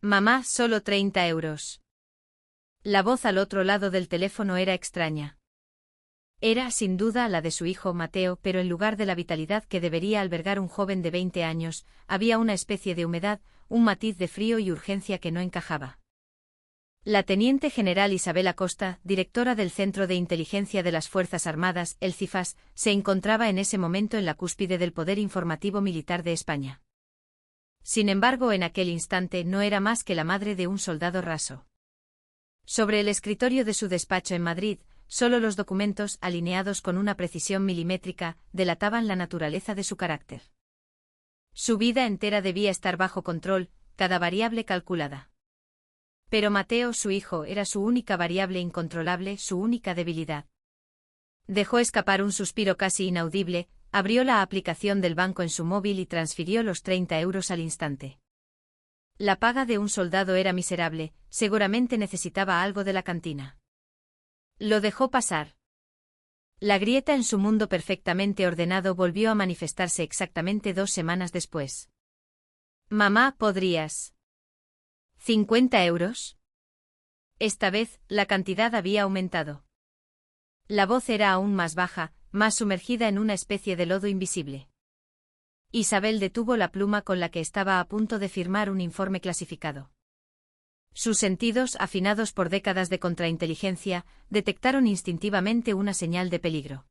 Mamá, solo 30 euros. La voz al otro lado del teléfono era extraña. Era, sin duda, la de su hijo Mateo, pero en lugar de la vitalidad que debería albergar un joven de 20 años, había una especie de humedad, un matiz de frío y urgencia que no encajaba. La teniente general Isabel Acosta, directora del Centro de Inteligencia de las Fuerzas Armadas, el CIFAS, se encontraba en ese momento en la cúspide del poder informativo militar de España. Sin embargo, en aquel instante no era más que la madre de un soldado raso. Sobre el escritorio de su despacho en Madrid, solo los documentos, alineados con una precisión milimétrica, delataban la naturaleza de su carácter. Su vida entera debía estar bajo control, cada variable calculada. Pero Mateo, su hijo, era su única variable incontrolable, su única debilidad. Dejó escapar un suspiro casi inaudible, abrió la aplicación del banco en su móvil y transfirió los 30 euros al instante. La paga de un soldado era miserable, seguramente necesitaba algo de la cantina. Lo dejó pasar. La grieta en su mundo perfectamente ordenado volvió a manifestarse exactamente 2 semanas después. Mamá, ¿podrías? ¿50 euros? Esta vez, la cantidad había aumentado. La voz era aún más baja, más sumergida en una especie de lodo invisible. Isabel detuvo la pluma con la que estaba a punto de firmar un informe clasificado. Sus sentidos, afinados por décadas de contrainteligencia, detectaron instintivamente una señal de peligro.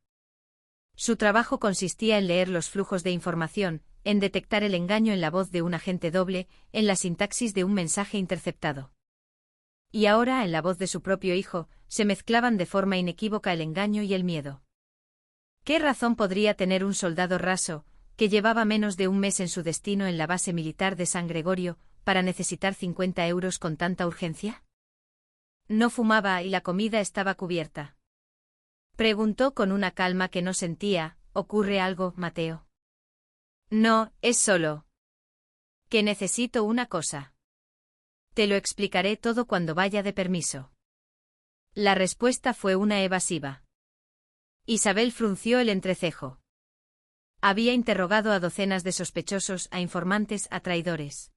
Su trabajo consistía en leer los flujos de información, en detectar el engaño en la voz de un agente doble, en la sintaxis de un mensaje interceptado. Y ahora, en la voz de su propio hijo, se mezclaban de forma inequívoca el engaño y el miedo. ¿Qué razón podría tener un soldado raso, que llevaba menos de un mes en su destino en la base militar de San Gregorio, para necesitar 50 euros con tanta urgencia? No fumaba y la comida estaba cubierta. Preguntó con una calma que no sentía. ¿Ocurre algo, Mateo? No, es solo que necesito una cosa. Te lo explicaré todo cuando vaya de permiso. La respuesta fue una evasiva. Isabel frunció el entrecejo. Había interrogado a docenas de sospechosos, a informantes, a traidores.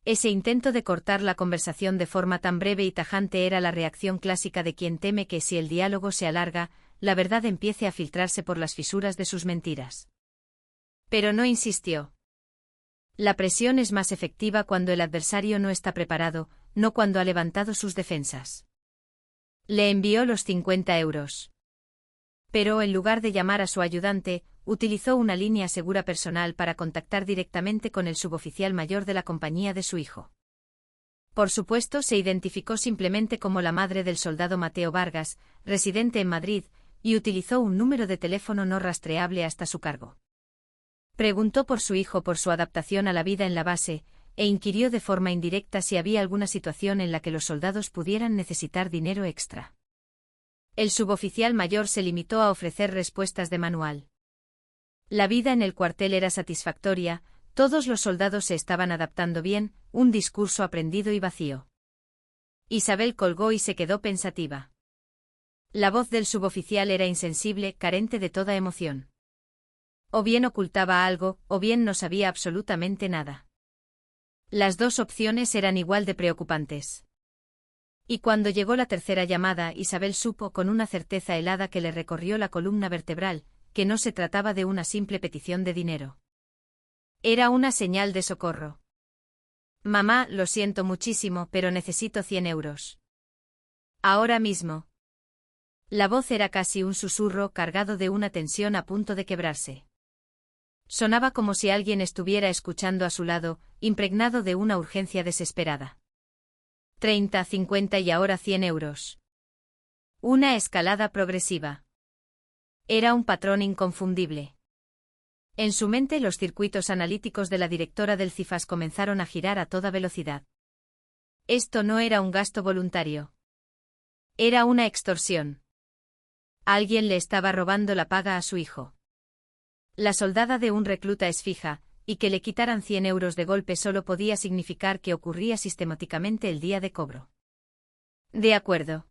Ese intento de cortar la conversación de forma tan breve y tajante era la reacción clásica de quien teme que si el diálogo se alarga, la verdad empiece a filtrarse por las fisuras de sus mentiras. Pero no insistió. La presión es más efectiva cuando el adversario no está preparado, no cuando ha levantado sus defensas. Le envió los 50 euros. Pero, en lugar de llamar a su ayudante, utilizó una línea segura personal para contactar directamente con el suboficial mayor de la compañía de su hijo. Por supuesto, se identificó simplemente como la madre del soldado Mateo Vargas, residente en Madrid, y utilizó un número de teléfono no rastreable hasta su cargo. Preguntó por su hijo, por su adaptación a la vida en la base, e inquirió de forma indirecta si había alguna situación en la que los soldados pudieran necesitar dinero extra. El suboficial mayor se limitó a ofrecer respuestas de manual. La vida en el cuartel era satisfactoria, todos los soldados se estaban adaptando bien, un discurso aprendido y vacío. Isabel colgó y se quedó pensativa. La voz del suboficial era insensible, carente de toda emoción. O bien ocultaba algo, o bien no sabía absolutamente nada. Las dos opciones eran igual de preocupantes. Y cuando llegó la tercera llamada, Isabel supo con una certeza helada que le recorrió la columna vertebral, que no se trataba de una simple petición de dinero. Era una señal de socorro. Mamá, lo siento muchísimo, pero necesito 100 euros. Ahora mismo. La voz era casi un susurro cargado de una tensión a punto de quebrarse. Sonaba como si alguien estuviera escuchando a su lado, impregnado de una urgencia desesperada. 30, 50 y ahora 100 euros. Una escalada progresiva. Era un patrón inconfundible. En su mente los circuitos analíticos de la directora del CIFAS comenzaron a girar a toda velocidad. Esto no era un gasto voluntario. Era una extorsión. Alguien le estaba robando la paga a su hijo. La soldada de un recluta es fija, y que le quitaran 100 euros de golpe solo podía significar que ocurría sistemáticamente el día de cobro. De acuerdo.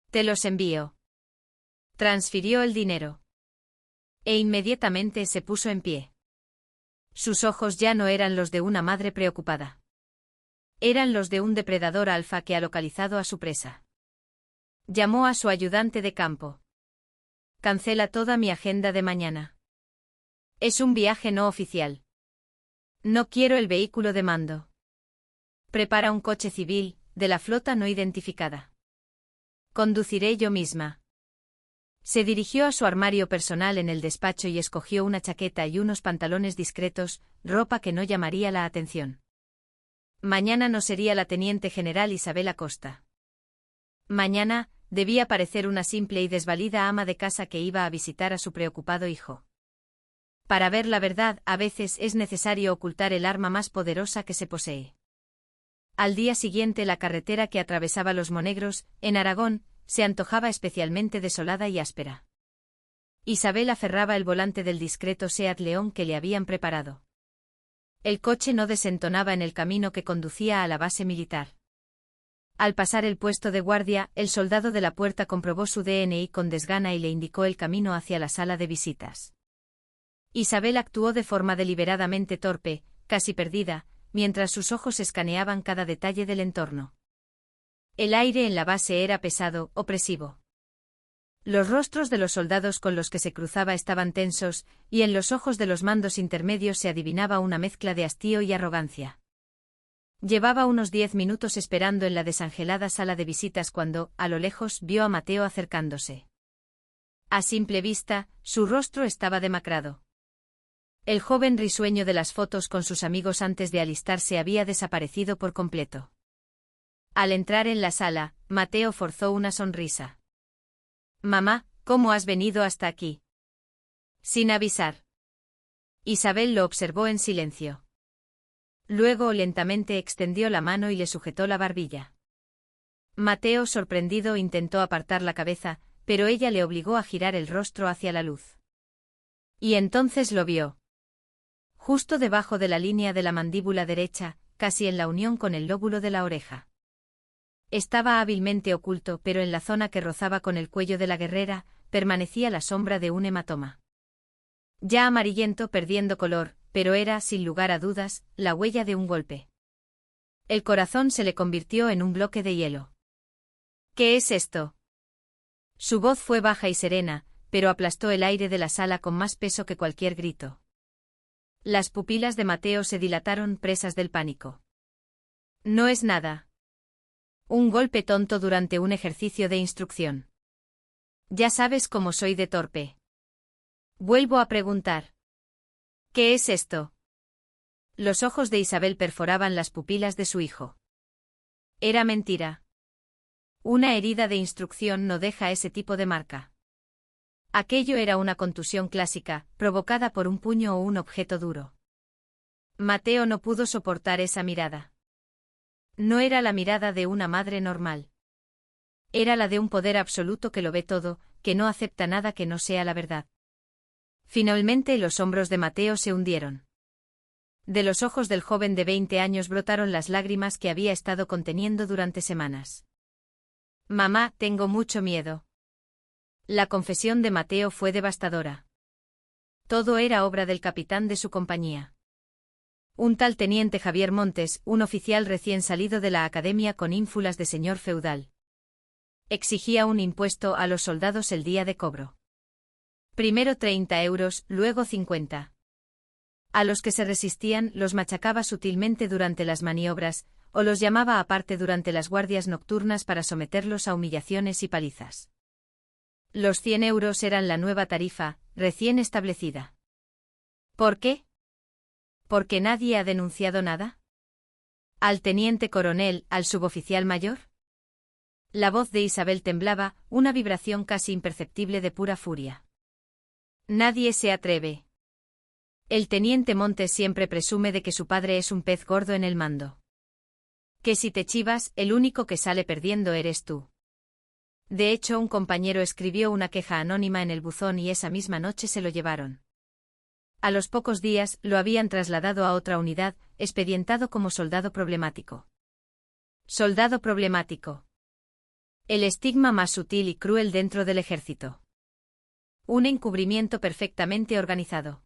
Te los envío. Transfirió el dinero. E inmediatamente se puso en pie. Sus ojos ya no eran los de una madre preocupada. Eran los de un depredador alfa que ha localizado a su presa. Llamó a su ayudante de campo. Cancela toda mi agenda de mañana. Es un viaje no oficial. No quiero el vehículo de mando. Prepara un coche civil, de la flota no identificada. Conduciré yo misma. Se dirigió a su armario personal en el despacho y escogió una chaqueta y unos pantalones discretos, ropa que no llamaría la atención. Mañana no sería la teniente general Isabel Acosta. Mañana, debía parecer una simple y desvalida ama de casa que iba a visitar a su preocupado hijo. Para ver la verdad, a veces es necesario ocultar el arma más poderosa que se posee. Al día siguiente la carretera que atravesaba Los Monegros, en Aragón, se antojaba especialmente desolada y áspera. Isabel aferraba el volante del discreto Seat León que le habían preparado. El coche no desentonaba en el camino que conducía a la base militar. Al pasar el puesto de guardia, el soldado de la puerta comprobó su DNI con desgana y le indicó el camino hacia la sala de visitas. Isabel actuó de forma deliberadamente torpe, casi perdida, mientras sus ojos escaneaban cada detalle del entorno. El aire en la base era pesado, opresivo. Los rostros de los soldados con los que se cruzaba estaban tensos, y en los ojos de los mandos intermedios se adivinaba una mezcla de hastío y arrogancia. Llevaba unos 10 minutos esperando en la desangelada sala de visitas cuando, a lo lejos, vio a Mateo acercándose. A simple vista, su rostro estaba demacrado. El joven risueño de las fotos con sus amigos antes de alistarse había desaparecido por completo. Al entrar en la sala, Mateo forzó una sonrisa. «Mamá, ¿cómo has venido hasta aquí?» «Sin avisar». Isabel lo observó en silencio. Luego lentamente extendió la mano y le sujetó la barbilla. Mateo, sorprendido, intentó apartar la cabeza, pero ella le obligó a girar el rostro hacia la luz. Y entonces lo vio. Justo debajo de la línea de la mandíbula derecha, casi en la unión con el lóbulo de la oreja. Estaba hábilmente oculto, pero en la zona que rozaba con el cuello de la guerrera, permanecía la sombra de un hematoma. Ya amarillento, perdiendo color, pero era, sin lugar a dudas, la huella de un golpe. El corazón se le convirtió en un bloque de hielo. «¿Qué es esto?» Su voz fue baja y serena, pero aplastó el aire de la sala con más peso que cualquier grito. Las pupilas de Mateo se dilataron, presas del pánico. «No es nada. Un golpe tonto durante un ejercicio de instrucción. Ya sabes cómo soy de torpe. Vuelvo a preguntar. ¿Qué es esto?» Los ojos de Isabel perforaban las pupilas de su hijo. Era mentira. Una herida de instrucción no deja ese tipo de marca. Aquello era una contusión clásica, provocada por un puño o un objeto duro. Mateo no pudo soportar esa mirada. No era la mirada de una madre normal. Era la de un poder absoluto que lo ve todo, que no acepta nada que no sea la verdad. Finalmente los hombros de Mateo se hundieron. De los ojos del joven de 20 años brotaron las lágrimas que había estado conteniendo durante semanas. «Mamá, tengo mucho miedo». La confesión de Mateo fue devastadora. Todo era obra del capitán de su compañía. Un tal teniente Javier Montes, un oficial recién salido de la academia con ínfulas de señor feudal. Exigía un impuesto a los soldados el día de cobro. Primero 30 euros, luego 50. A los que se resistían los machacaba sutilmente durante las maniobras, o los llamaba aparte durante las guardias nocturnas para someterlos a humillaciones y palizas. Los 100 euros eran la nueva tarifa, recién establecida. ¿Por qué? ¿Porque nadie ha denunciado nada? ¿Al teniente coronel, al suboficial mayor? La voz de Isabel temblaba, una vibración casi imperceptible de pura furia. Nadie se atreve. El teniente Montes siempre presume de que su padre es un pez gordo en el mando. Que si te chivas, el único que sale perdiendo eres tú. De hecho, un compañero escribió una queja anónima en el buzón y esa misma noche se lo llevaron. A los pocos días, lo habían trasladado a otra unidad, expedientado como soldado problemático. Soldado problemático. El estigma más sutil y cruel dentro del ejército. Un encubrimiento perfectamente organizado.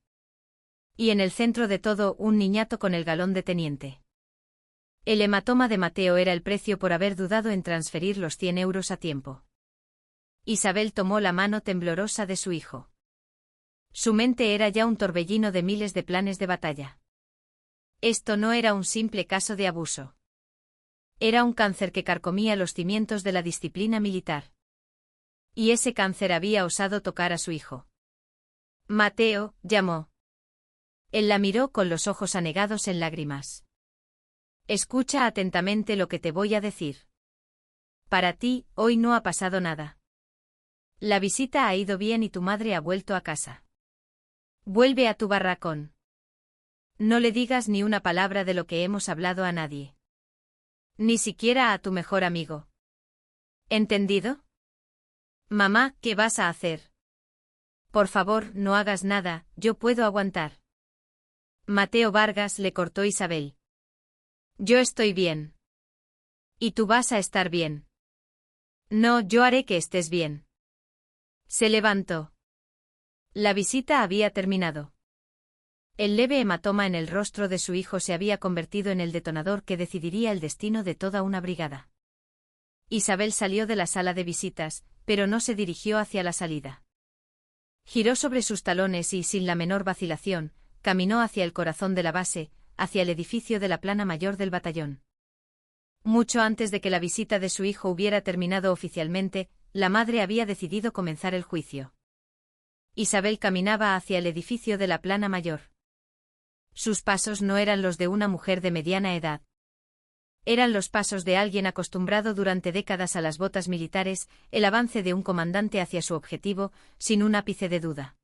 Y en el centro de todo, un niñato con el galón de teniente. El hematoma de Mateo era el precio por haber dudado en transferir los 100 euros a tiempo. Isabel tomó la mano temblorosa de su hijo. Su mente era ya un torbellino de miles de planes de batalla. Esto no era un simple caso de abuso. Era un cáncer que carcomía los cimientos de la disciplina militar. Y ese cáncer había osado tocar a su hijo. Mateo, llamó. Él la miró con los ojos anegados en lágrimas. Escucha atentamente lo que te voy a decir. Para ti, hoy no ha pasado nada. La visita ha ido bien y tu madre ha vuelto a casa. Vuelve a tu barracón. No le digas ni una palabra de lo que hemos hablado a nadie. Ni siquiera a tu mejor amigo. ¿Entendido? Mamá, ¿qué vas a hacer? Por favor, no hagas nada, yo puedo aguantar. Mateo Vargas le cortó Isabel. Yo estoy bien. Y tú vas a estar bien. No, yo haré que estés bien. Se levantó. La visita había terminado. El leve hematoma en el rostro de su hijo se había convertido en el detonador que decidiría el destino de toda una brigada. Isabel salió de la sala de visitas, pero no se dirigió hacia la salida. Giró sobre sus talones y, sin la menor vacilación, caminó hacia el corazón de la base, hacia el edificio de la plana mayor del batallón. Mucho antes de que la visita de su hijo hubiera terminado oficialmente, la madre había decidido comenzar el juicio. Isabel caminaba hacia el edificio de la plana mayor. Sus pasos no eran los de una mujer de mediana edad. Eran los pasos de alguien acostumbrado durante décadas a las botas militares, el avance de un comandante hacia su objetivo, sin un ápice de duda.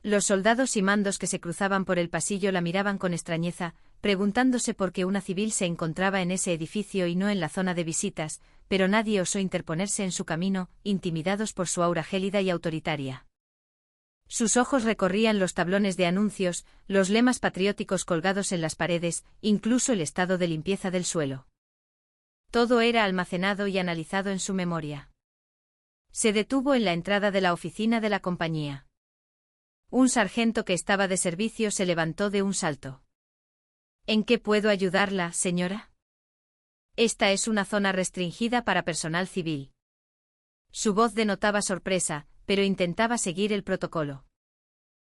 Los soldados y mandos que se cruzaban por el pasillo la miraban con extrañeza, preguntándose por qué una civil se encontraba en ese edificio y no en la zona de visitas, pero nadie osó interponerse en su camino, intimidados por su aura gélida y autoritaria. Sus ojos recorrían los tablones de anuncios, los lemas patrióticos colgados en las paredes, incluso el estado de limpieza del suelo. Todo era almacenado y analizado en su memoria. Se detuvo en la entrada de la oficina de la compañía. Un sargento que estaba de servicio se levantó de un salto. ¿En qué puedo ayudarla, señora? Esta es una zona restringida para personal civil. Su voz denotaba sorpresa, pero intentaba seguir el protocolo.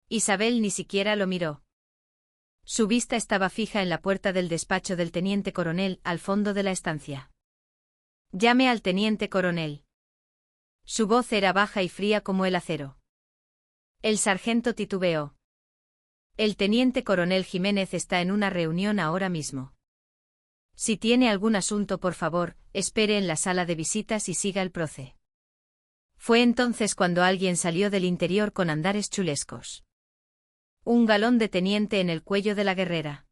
Isabel ni siquiera lo miró. Su vista estaba fija en la puerta del despacho del teniente coronel, al fondo de la estancia. Llame al teniente coronel. Su voz era baja y fría como el acero. El sargento titubeó. El teniente coronel Jiménez está en una reunión ahora mismo. Si tiene algún asunto, por favor, espere en la sala de visitas y siga el proce. Fue entonces cuando alguien salió del interior con andares chulescos. Un galón de teniente en el cuello de la guerrera.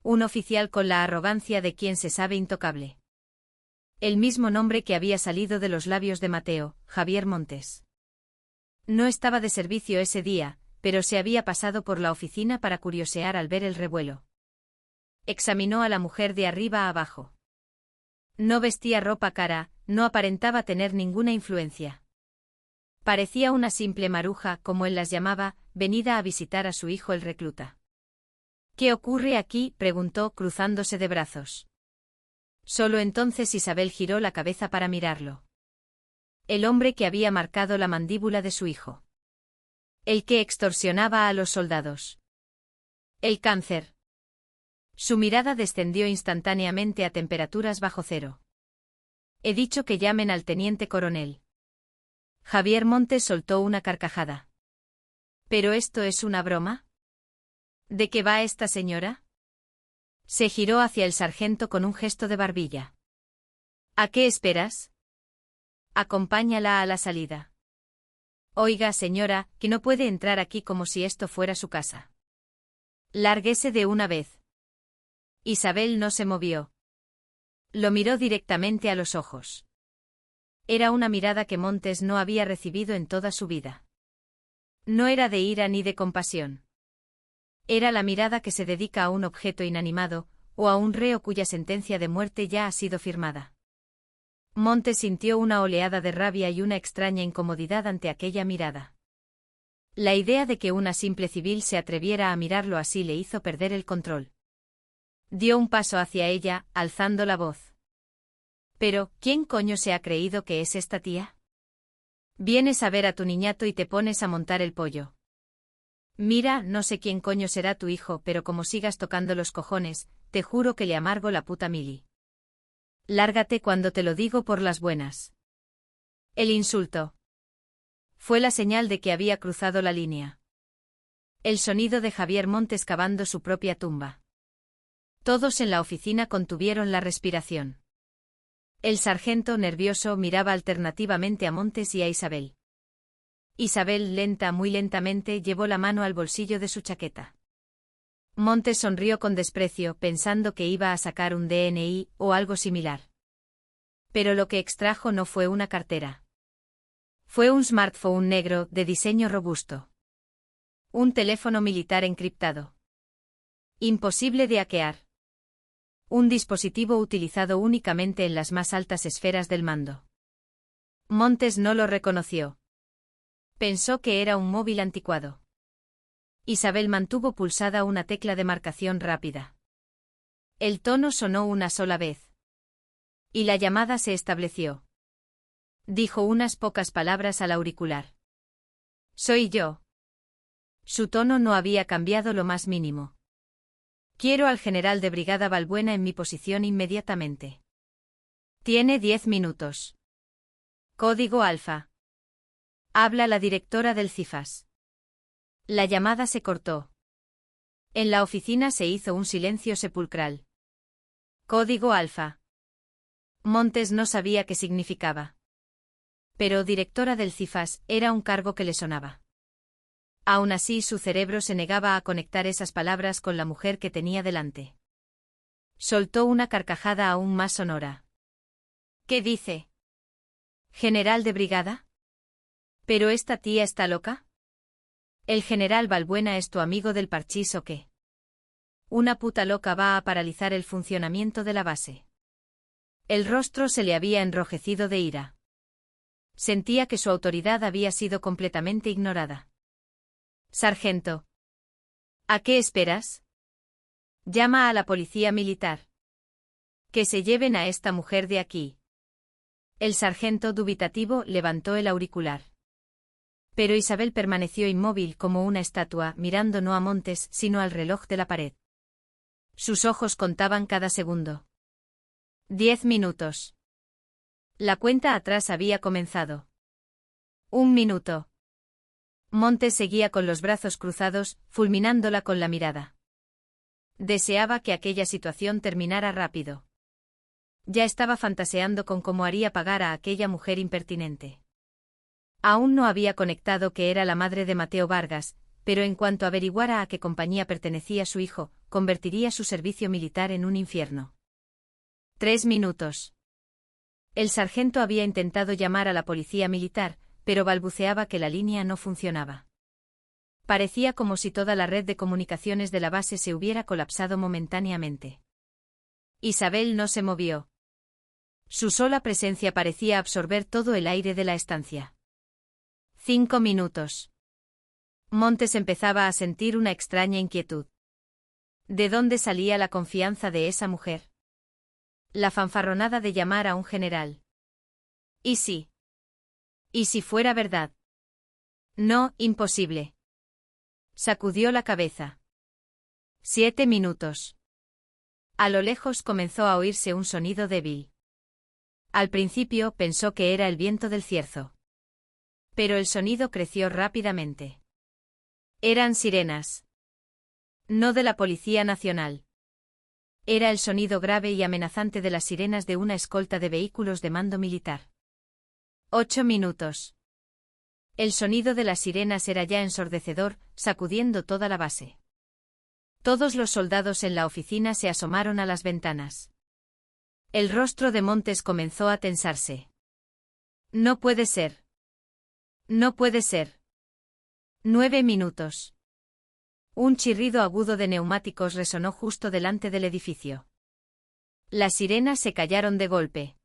Un oficial con la arrogancia de quien se sabe intocable. El mismo nombre que había salido de los labios de Mateo, Javier Montes. No estaba de servicio ese día, pero se había pasado por la oficina para curiosear al ver el revuelo. Examinó a la mujer de arriba a abajo. No vestía ropa cara, no aparentaba tener ninguna influencia. Parecía una simple maruja, como él las llamaba, venida a visitar a su hijo el recluta. ¿Qué ocurre aquí?, preguntó, cruzándose de brazos. Solo entonces Isabel giró la cabeza para mirarlo. El hombre que había marcado la mandíbula de su hijo. El que extorsionaba a los soldados. El cáncer. Su mirada descendió instantáneamente a temperaturas bajo cero. He dicho que llamen al teniente coronel. Javier Montes soltó una carcajada. ¿Pero esto es una broma? ¿De qué va esta señora? Se giró hacia el sargento con un gesto de barbilla. ¿A qué esperas? Acompáñala a la salida. Oiga, señora, que no puede entrar aquí como si esto fuera su casa. Lárguese de una vez. Isabel no se movió. Lo miró directamente a los ojos. Era una mirada que Montes no había recibido en toda su vida. No era de ira ni de compasión. Era la mirada que se dedica a un objeto inanimado, o a un reo cuya sentencia de muerte ya ha sido firmada. Montes sintió una oleada de rabia y una extraña incomodidad ante aquella mirada. La idea de que una simple civil se atreviera a mirarlo así le hizo perder el control. Dio un paso hacia ella, alzando la voz. Pero, ¿quién coño se ha creído que es esta tía? Vienes a ver a tu niñato y te pones a montar el pollo. Mira, no sé quién coño será tu hijo, pero como sigas tocando los cojones, te juro que le amargo la puta mili. Lárgate cuando te lo digo por las buenas. El insulto fue la señal de que había cruzado la línea. El sonido de Javier Montes cavando su propia tumba. Todos en la oficina contuvieron la respiración. El sargento, nervioso, miraba alternativamente a Montes y a Isabel. Isabel, muy lentamente, llevó la mano al bolsillo de su chaqueta. Montes sonrió con desprecio, pensando que iba a sacar un DNI o algo similar. Pero lo que extrajo no fue una cartera. Fue un smartphone negro, de diseño robusto. Un teléfono militar encriptado. Imposible de hackear. Un dispositivo utilizado únicamente en las más altas esferas del mando. Montes no lo reconoció. Pensó que era un móvil anticuado. Isabel mantuvo pulsada una tecla de marcación rápida. El tono sonó una sola vez. Y la llamada se estableció. Dijo unas pocas palabras al auricular. Soy yo. Su tono no había cambiado lo más mínimo. Quiero al general de brigada Balbuena en mi posición inmediatamente. Tiene 10 minutos. Código alfa. Habla la directora del CIFAS. La llamada se cortó. En la oficina se hizo un silencio sepulcral. Código alfa. Montes no sabía qué significaba. Pero directora del CIFAS era un cargo que le sonaba. Aún así, su cerebro se negaba a conectar esas palabras con la mujer que tenía delante. Soltó una carcajada aún más sonora. ¿Qué dice? ¿General de brigada? ¿Pero esta tía está loca? ¿El general Balbuena es tu amigo del parchís o qué? Una puta loca va a paralizar el funcionamiento de la base. El rostro se le había enrojecido de ira. Sentía que su autoridad había sido completamente ignorada. Sargento. ¿A qué esperas? Llama a la policía militar. Que se lleven a esta mujer de aquí. El sargento, dubitativo, levantó el auricular. Pero Isabel permaneció inmóvil como una estatua, mirando no a Montes, sino al reloj de la pared. Sus ojos contaban cada segundo. 10 minutos. La cuenta atrás había comenzado. 1 minuto. Montes seguía con los brazos cruzados, fulminándola con la mirada. Deseaba que aquella situación terminara rápido. Ya estaba fantaseando con cómo haría pagar a aquella mujer impertinente. Aún no había conectado que era la madre de Mateo Vargas, pero en cuanto averiguara a qué compañía pertenecía su hijo, convertiría su servicio militar en un infierno. 3 minutos. El sargento había intentado llamar a la policía militar, pero balbuceaba que la línea no funcionaba. Parecía como si toda la red de comunicaciones de la base se hubiera colapsado momentáneamente. Isabel no se movió. Su sola presencia parecía absorber todo el aire de la estancia. 5 minutos. Montes empezaba a sentir una extraña inquietud. ¿De dónde salía la confianza de esa mujer? La fanfarronada de llamar a un general. ¿Y si? ¿Y si fuera verdad? No, imposible. Sacudió la cabeza. 7 minutos. A lo lejos comenzó a oírse un sonido débil. Al principio pensó que era el viento del cierzo. Pero el sonido creció rápidamente. Eran sirenas. No de la Policía Nacional. Era el sonido grave y amenazante de las sirenas de una escolta de vehículos de mando militar. 8 minutos. El sonido de las sirenas era ya ensordecedor, sacudiendo toda la base. Todos los soldados en la oficina se asomaron a las ventanas. El rostro de Montes comenzó a tensarse. No puede ser. No puede ser. 9 minutos. Un chirrido agudo de neumáticos resonó justo delante del edificio. Las sirenas se callaron de golpe.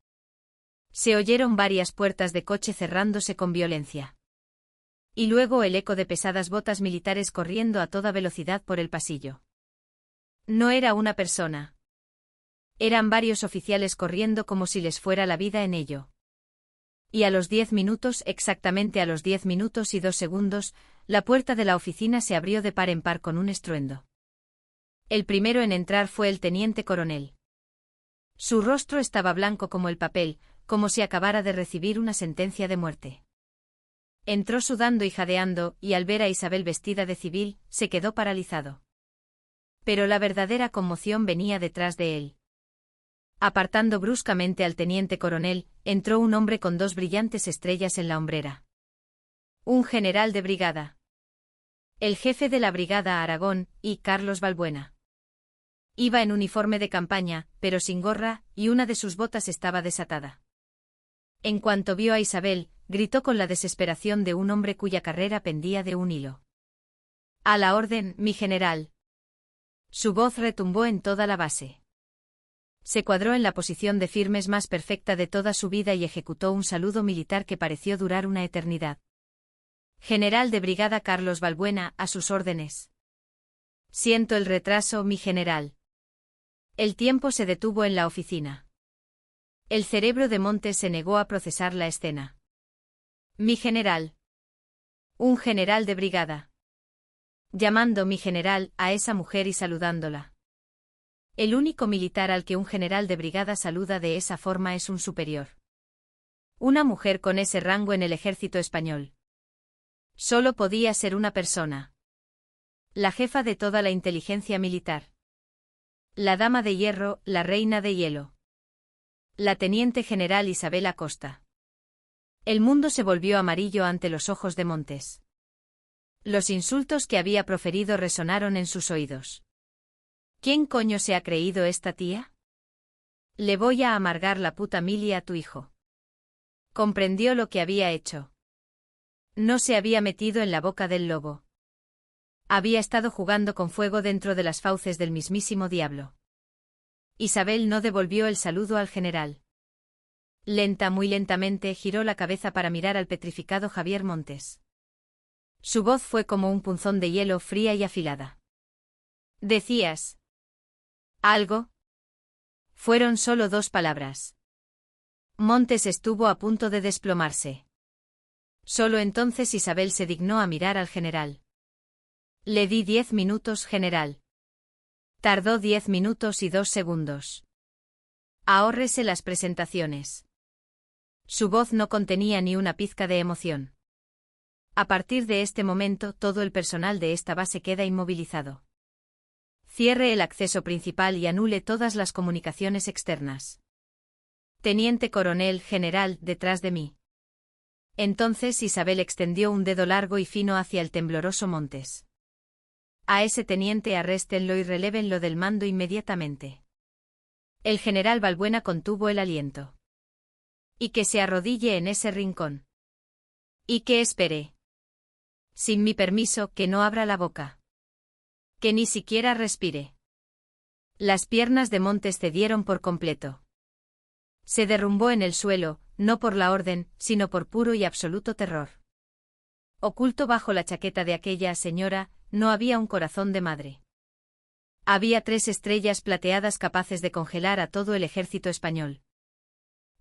Se oyeron varias puertas de coche cerrándose con violencia. Y luego el eco de pesadas botas militares corriendo a toda velocidad por el pasillo. No era una persona. Eran varios oficiales corriendo como si les fuera la vida en ello. Y a los 10 minutos, exactamente a los 10 minutos y 2 segundos, la puerta de la oficina se abrió de par en par con un estruendo. El primero en entrar fue el teniente coronel. Su rostro estaba blanco como el papel, como si acabara de recibir una sentencia de muerte. Entró sudando y jadeando, y al ver a Isabel vestida de civil, se quedó paralizado. Pero la verdadera conmoción venía detrás de él. Apartando bruscamente al teniente coronel, entró un hombre con 2 brillantes estrellas en la hombrera. Un general de brigada. El jefe de la brigada Aragón, y Carlos Balbuena. Iba en uniforme de campaña, pero sin gorra, y una de sus botas estaba desatada. En cuanto vio a Isabel, gritó con la desesperación de un hombre cuya carrera pendía de un hilo. «A la orden, mi general». Su voz retumbó en toda la base. Se cuadró en la posición de firmes más perfecta de toda su vida y ejecutó un saludo militar que pareció durar una eternidad. «General de brigada Carlos Balbuena, a sus órdenes». «Siento el retraso, mi general». El tiempo se detuvo en la oficina. El cerebro de Montes se negó a procesar la escena. «Mi general». Un general de brigada. Llamando mi general a esa mujer y saludándola. El único militar al que un general de brigada saluda de esa forma es un superior. Una mujer con ese rango en el ejército español. Solo podía ser una persona. La jefa de toda la inteligencia militar. La dama de hierro, la reina de hielo. La teniente general Isabel Acosta. El mundo se volvió amarillo ante los ojos de Montes. Los insultos que había proferido resonaron en sus oídos. ¿Quién coño se ha creído esta tía? Le voy a amargar la puta mili a tu hijo. Comprendió lo que había hecho. No se había metido en la boca del lobo. Había estado jugando con fuego dentro de las fauces del mismísimo diablo. Isabel no devolvió el saludo al general. Muy lentamente giró la cabeza para mirar al petrificado Javier Montes. Su voz fue como un punzón de hielo fría y afilada. «¿Decías algo?» Fueron solo 2 palabras. Montes estuvo a punto de desplomarse. Solo entonces Isabel se dignó a mirar al general. «Le di 10 minutos, general». Tardó 10 minutos y 2 segundos. Ahórrese las presentaciones. Su voz no contenía ni una pizca de emoción. A partir de este momento todo el personal de esta base queda inmovilizado. Cierre el acceso principal y anule todas las comunicaciones externas. Teniente coronel general, detrás de mí. Entonces Isabel extendió un dedo largo y fino hacia el tembloroso Montes. A ese teniente arréstenlo y relévenlo del mando inmediatamente. El general Balbuena contuvo el aliento. Y que se arrodille en ese rincón. Y que espere. Sin mi permiso, que no abra la boca. Que ni siquiera respire. Las piernas de Montes cedieron por completo. Se derrumbó en el suelo, no por la orden, sino por puro y absoluto terror. Oculto bajo la chaqueta de aquella señora, no había un corazón de madre. Había 3 estrellas plateadas capaces de congelar a todo el ejército español.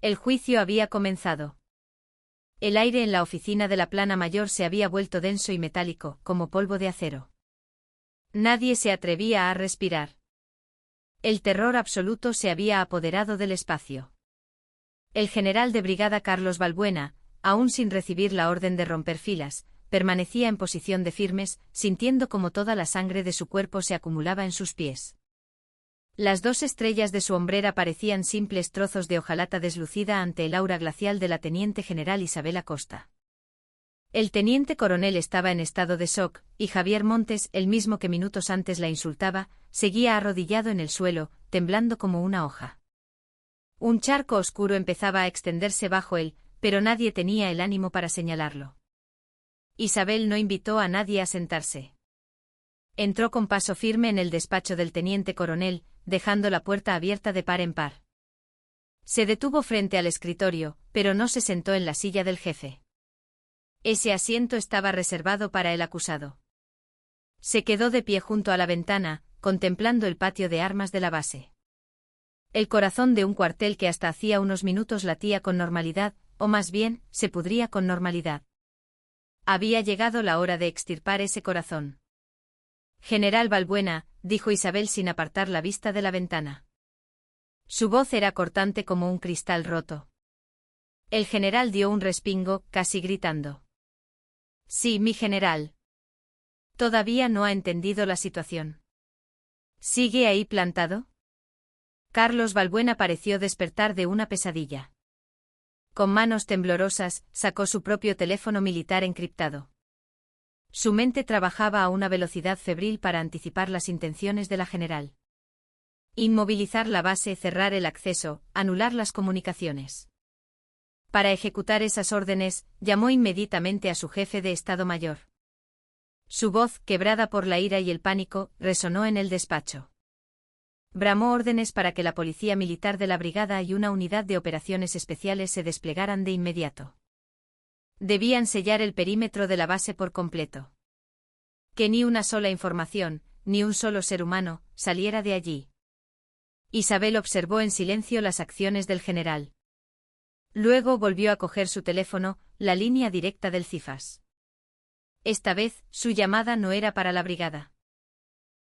El juicio había comenzado. El aire en la oficina de la plana mayor se había vuelto denso y metálico, como polvo de acero. Nadie se atrevía a respirar. El terror absoluto se había apoderado del espacio. El general de brigada Carlos Balbuena, aún sin recibir la orden de romper filas, permanecía en posición de firmes, sintiendo como toda la sangre de su cuerpo se acumulaba en sus pies. Las 2 estrellas de su hombrera parecían simples trozos de hojalata deslucida ante el aura glacial de la teniente general Isabel Acosta. El teniente coronel estaba en estado de shock, y Javier Montes, el mismo que minutos antes la insultaba, seguía arrodillado en el suelo, temblando como una hoja. Un charco oscuro empezaba a extenderse bajo él, pero nadie tenía el ánimo para señalarlo. Isabel no invitó a nadie a sentarse. Entró con paso firme en el despacho del teniente coronel, dejando la puerta abierta de par en par. Se detuvo frente al escritorio, pero no se sentó en la silla del jefe. Ese asiento estaba reservado para el acusado. Se quedó de pie junto a la ventana, contemplando el patio de armas de la base. El corazón de un cuartel que hasta hacía unos minutos latía con normalidad, o más bien, se pudría con normalidad. Había llegado la hora de extirpar ese corazón. General Balbuena, dijo Isabel sin apartar la vista de la ventana. Su voz era cortante como un cristal roto. El general dio un respingo, casi gritando. Sí, mi general. Todavía no ha entendido la situación. ¿Sigue ahí plantado? Carlos Balbuena pareció despertar de una pesadilla. Con manos temblorosas, sacó su propio teléfono militar encriptado. Su mente trabajaba a una velocidad febril para anticipar las intenciones de la general. Inmovilizar la base, cerrar el acceso, anular las comunicaciones. Para ejecutar esas órdenes, llamó inmediatamente a su jefe de Estado Mayor. Su voz, quebrada por la ira y el pánico, resonó en el despacho. Bramó órdenes para que la policía militar de la brigada y una unidad de operaciones especiales se desplegaran de inmediato. Debían sellar el perímetro de la base por completo. Que ni una sola información, ni un solo ser humano, saliera de allí. Isabel observó en silencio las acciones del general. Luego volvió a coger su teléfono, la línea directa del CIFAS. Esta vez, su llamada no era para la brigada.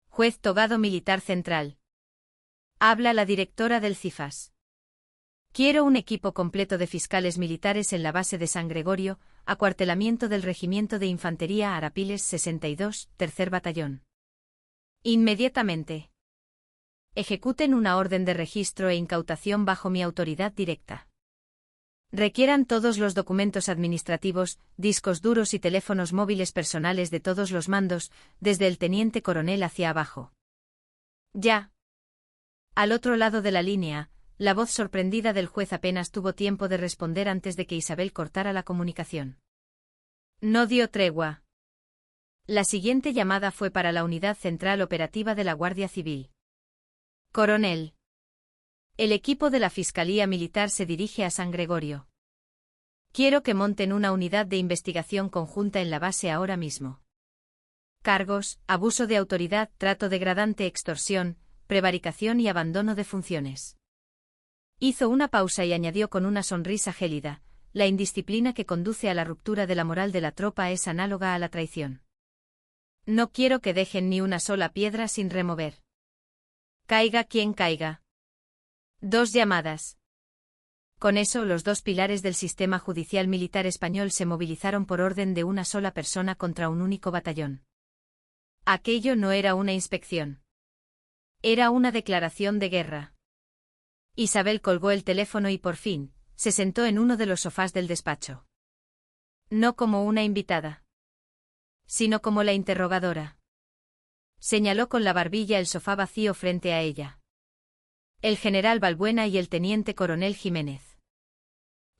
Juez Togado Militar Central. Habla la directora del CIFAS. Quiero un equipo completo de fiscales militares en la base de San Gregorio, acuartelamiento del Regimiento de Infantería Arapiles 62, Tercer Batallón. Inmediatamente. Ejecuten una orden de registro e incautación bajo mi autoridad directa. Requieran todos los documentos administrativos, discos duros y teléfonos móviles personales de todos los mandos, desde el teniente coronel hacia abajo. Ya. Al otro lado de la línea, la voz sorprendida del juez apenas tuvo tiempo de responder antes de que Isabel cortara la comunicación. No dio tregua. La siguiente llamada fue para la Unidad Central Operativa de la Guardia Civil. Coronel. El equipo de la Fiscalía Militar se dirige a San Gregorio. Quiero que monten una unidad de investigación conjunta en la base ahora mismo. Cargos: abuso de autoridad, trato degradante, extorsión, prevaricación y abandono de funciones. Hizo una pausa y añadió con una sonrisa gélida: la indisciplina que conduce a la ruptura de la moral de la tropa es análoga a la traición. No quiero que dejen ni una sola piedra sin remover. Caiga quien caiga. 2 llamadas. Con eso, los 2 pilares del sistema judicial militar español se movilizaron por orden de una sola persona contra un único batallón. Aquello no era una inspección. Era una declaración de guerra. Isabel colgó el teléfono y por fin, se sentó en uno de los sofás del despacho. No como una invitada, sino como la interrogadora. Señaló con la barbilla el sofá vacío frente a ella. El general Balbuena y el teniente coronel Jiménez.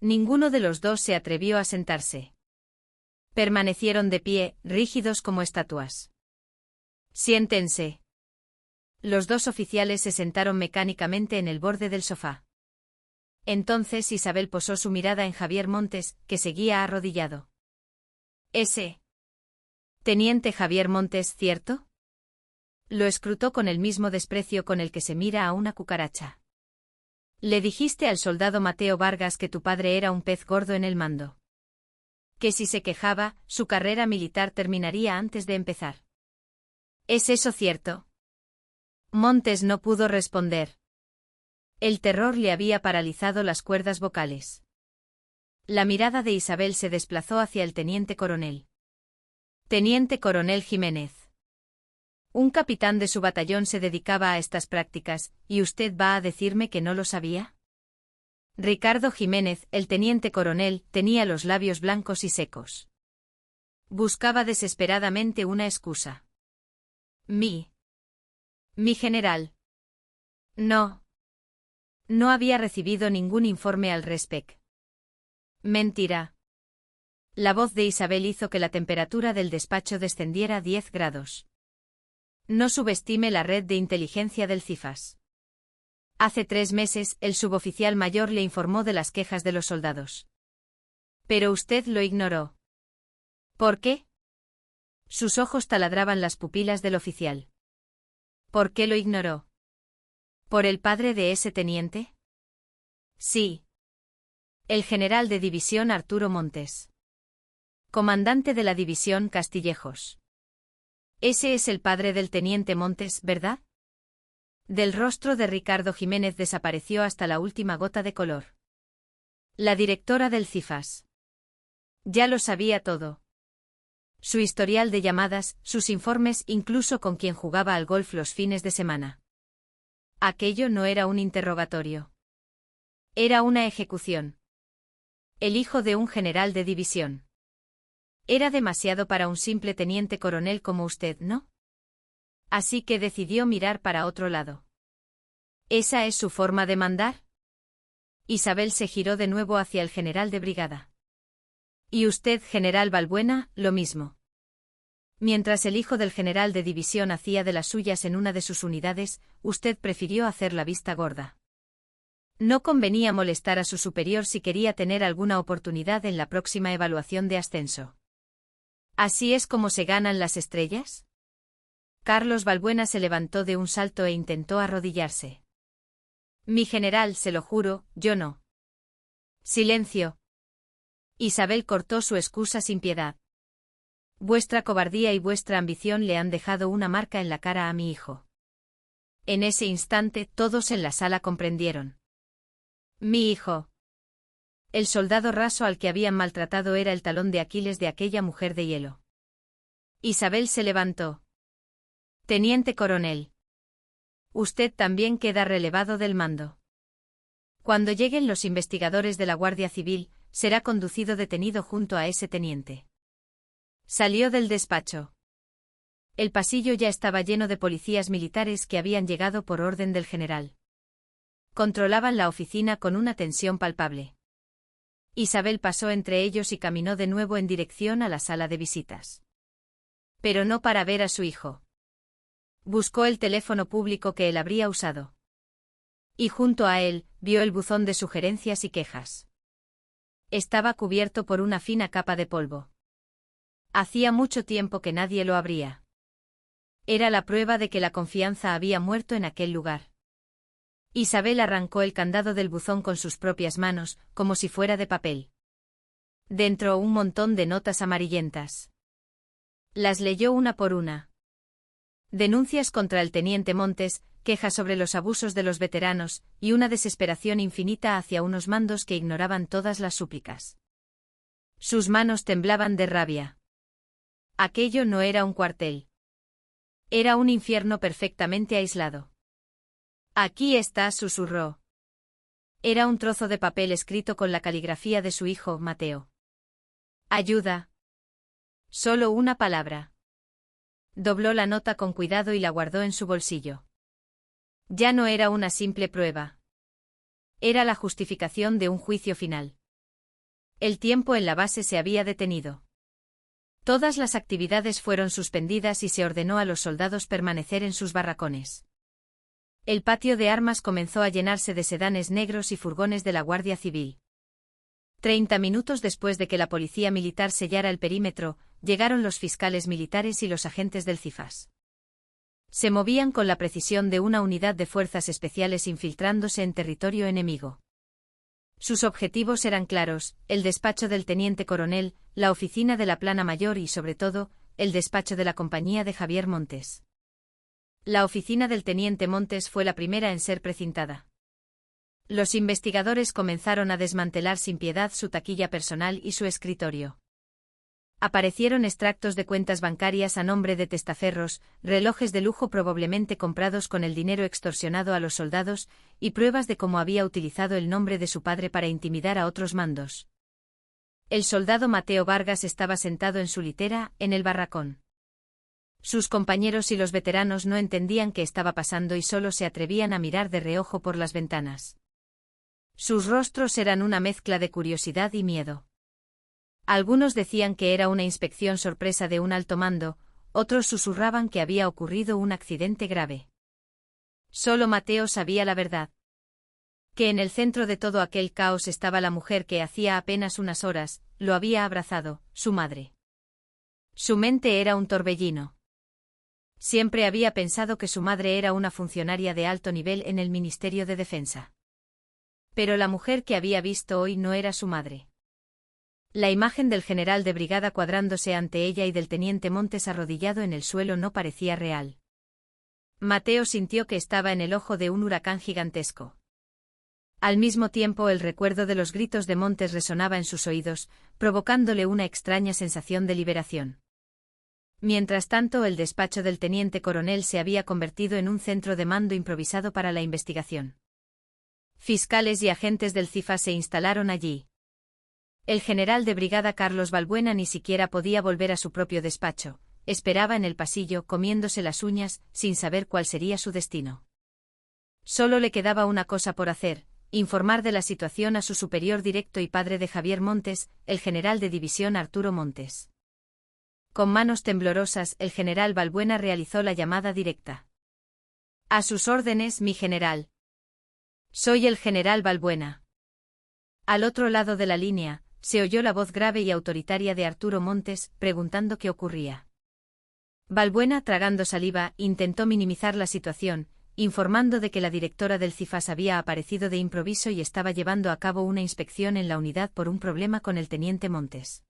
Ninguno de los 2 se atrevió a sentarse. Permanecieron de pie, rígidos como estatuas. Siéntense. Los 2 oficiales se sentaron mecánicamente en el borde del sofá. Entonces Isabel posó su mirada en Javier Montes, que seguía arrodillado. Ese. Teniente Javier Montes, ¿cierto? Lo escrutó con el mismo desprecio con el que se mira a una cucaracha. Le dijiste al soldado Mateo Vargas que tu padre era un pez gordo en el mando. Que si se quejaba, su carrera militar terminaría antes de empezar. ¿Es eso cierto? Montes no pudo responder. El terror le había paralizado las cuerdas vocales. La mirada de Isabel se desplazó hacia el teniente coronel. Teniente coronel Jiménez. Un capitán de su batallón se dedicaba a estas prácticas, ¿y usted va a decirme que no lo sabía? Ricardo Jiménez, el teniente coronel, tenía los labios blancos y secos. Buscaba desesperadamente una excusa. Mi general. No. No había recibido ningún informe al respecto. Mentira. La voz de Isabel hizo que la temperatura del despacho descendiera a 10 grados. No subestime la red de inteligencia del CIFAS. Hace 3 meses, el suboficial mayor le informó de las quejas de los soldados. Pero usted lo ignoró. ¿Por qué? Sus ojos taladraban las pupilas del oficial. ¿Por qué lo ignoró? ¿Por el padre de ese teniente? Sí. El general de división Arturo Montes. Comandante de la división Castillejos. Ese es el padre del teniente Montes, ¿verdad? Del rostro de Ricardo Jiménez desapareció hasta la última gota de color. La directora del CIFAS. Ya lo sabía todo. Su historial de llamadas, sus informes, incluso con quien jugaba al golf los fines de semana. Aquello no era un interrogatorio. Era una ejecución. El hijo de un general de división. Era demasiado para un simple teniente coronel como usted, ¿no? Así que decidió mirar para otro lado. ¿Esa es su forma de mandar? Isabel se giró de nuevo hacia el general de brigada. Y usted, general Balbuena, lo mismo. Mientras el hijo del general de división hacía de las suyas en una de sus unidades, usted prefirió hacer la vista gorda. No convenía molestar a su superior si quería tener alguna oportunidad en la próxima evaluación de ascenso. ¿Así es como se ganan las estrellas? Carlos Balbuena se levantó de un salto e intentó arrodillarse. Mi general, se lo juro, yo no. Silencio. Isabel cortó su excusa sin piedad. Vuestra cobardía y vuestra ambición le han dejado una marca en la cara a mi hijo. En ese instante todos en la sala comprendieron. Mi hijo. El soldado raso al que habían maltratado era el talón de Aquiles de aquella mujer de hielo. Isabel se levantó. Teniente coronel. Usted también queda relevado del mando. Cuando lleguen los investigadores de la Guardia Civil, será conducido detenido junto a ese teniente. Salió del despacho. El pasillo ya estaba lleno de policías militares que habían llegado por orden del general. Controlaban la oficina con una tensión palpable. Isabel pasó entre ellos y caminó de nuevo en dirección a la sala de visitas. Pero no para ver a su hijo. Buscó el teléfono público que él habría usado. Y junto a él, vio el buzón de sugerencias y quejas. Estaba cubierto por una fina capa de polvo. Hacía mucho tiempo que nadie lo abría. Era la prueba de que la confianza había muerto en aquel lugar. Isabel arrancó el candado del buzón con sus propias manos, como si fuera de papel. Dentro un montón de notas amarillentas. Las leyó una por una. Denuncias contra el teniente Montes, quejas sobre los abusos de los veteranos, y una desesperación infinita hacia unos mandos que ignoraban todas las súplicas. Sus manos temblaban de rabia. Aquello no era un cuartel. Era un infierno perfectamente aislado. Aquí está, susurró. Era un trozo de papel escrito con la caligrafía de su hijo, Mateo. Ayuda. Solo una palabra. Dobló la nota con cuidado y la guardó en su bolsillo. Ya no era una simple prueba. Era la justificación de un juicio final. El tiempo en la base se había detenido. Todas las actividades fueron suspendidas y se ordenó a los soldados permanecer en sus barracones. El patio de armas comenzó a llenarse de sedanes negros y furgones de la Guardia Civil. 30 minutos después de que la policía militar sellara el perímetro, llegaron los fiscales militares y los agentes del CIFAS. Se movían con la precisión de una unidad de fuerzas especiales infiltrándose en territorio enemigo. Sus objetivos eran claros: el despacho del teniente coronel, la oficina de la plana mayor y, sobre todo, el despacho de la compañía de Javier Montes. La oficina del teniente Montes fue la primera en ser precintada. Los investigadores comenzaron a desmantelar sin piedad su taquilla personal y su escritorio. Aparecieron extractos de cuentas bancarias a nombre de testaferros, relojes de lujo probablemente comprados con el dinero extorsionado a los soldados, y pruebas de cómo había utilizado el nombre de su padre para intimidar a otros mandos. El soldado Mateo Vargas estaba sentado en su litera, en el barracón. Sus compañeros y los veteranos no entendían qué estaba pasando y solo se atrevían a mirar de reojo por las ventanas. Sus rostros eran una mezcla de curiosidad y miedo. Algunos decían que era una inspección sorpresa de un alto mando, otros susurraban que había ocurrido un accidente grave. Solo Mateo sabía la verdad. Que en el centro de todo aquel caos estaba la mujer que hacía apenas unas horas lo había abrazado, su madre. Su mente era un torbellino. Siempre había pensado que su madre era una funcionaria de alto nivel en el Ministerio de Defensa. Pero la mujer que había visto hoy no era su madre. La imagen del general de brigada cuadrándose ante ella y del teniente Montes arrodillado en el suelo no parecía real. Mateo sintió que estaba en el ojo de un huracán gigantesco. Al mismo tiempo el recuerdo de los gritos de Montes resonaba en sus oídos, provocándole una extraña sensación de liberación. Mientras tanto, el despacho del teniente coronel se había convertido en un centro de mando improvisado para la investigación. Fiscales y agentes del CIFAS se instalaron allí. El general de brigada Carlos Balbuena ni siquiera podía volver a su propio despacho, esperaba en el pasillo comiéndose las uñas, sin saber cuál sería su destino. Solo le quedaba una cosa por hacer: informar de la situación a su superior directo y padre de Javier Montes, el general de división Arturo Montes. Con manos temblorosas, el general Balbuena realizó la llamada directa. A sus órdenes, mi general. Soy el general Balbuena. Al otro lado de la línea, se oyó la voz grave y autoritaria de Arturo Montes, preguntando qué ocurría. Balbuena, tragando saliva, intentó minimizar la situación, informando de que la directora del CIFAS había aparecido de improviso y estaba llevando a cabo una inspección en la unidad por un problema con el teniente Montes.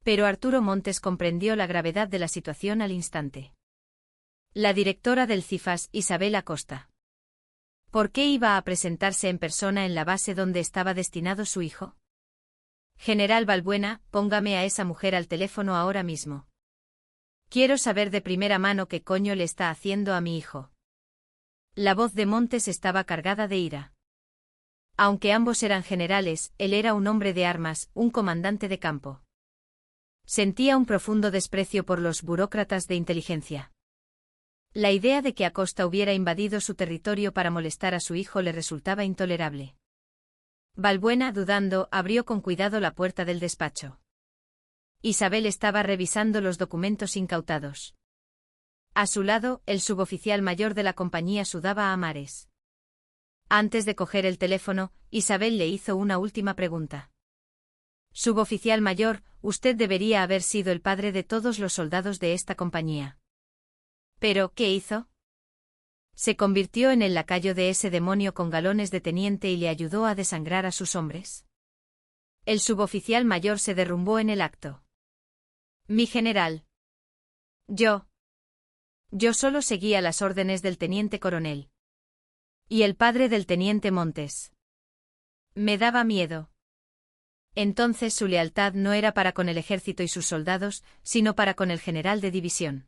Pero Arturo Montes comprendió la gravedad de la situación al instante. La directora del CIFAS, Isabel Acosta. ¿Por qué iba a presentarse en persona en la base donde estaba destinado su hijo? General Balbuena, póngame a esa mujer al teléfono ahora mismo. Quiero saber de primera mano qué coño le está haciendo a mi hijo. La voz de Montes estaba cargada de ira. Aunque ambos eran generales, él era un hombre de armas, un comandante de campo. Sentía un profundo desprecio por los burócratas de inteligencia. La idea de que Acosta hubiera invadido su territorio para molestar a su hijo le resultaba intolerable. Balbuena, dudando, abrió con cuidado la puerta del despacho. Isabel estaba revisando los documentos incautados. A su lado, el suboficial mayor de la compañía sudaba a mares. Antes de coger el teléfono, Isabel le hizo una última pregunta. Suboficial mayor, usted debería haber sido el padre de todos los soldados de esta compañía. ¿Pero qué hizo? Se convirtió en el lacayo de ese demonio con galones de teniente y le ayudó a desangrar a sus hombres. El suboficial mayor se derrumbó en el acto. Mi general. Yo solo seguía las órdenes del teniente coronel. Y el padre del teniente Montes. Me daba miedo. Entonces su lealtad no era para con el ejército y sus soldados, sino para con el general de división.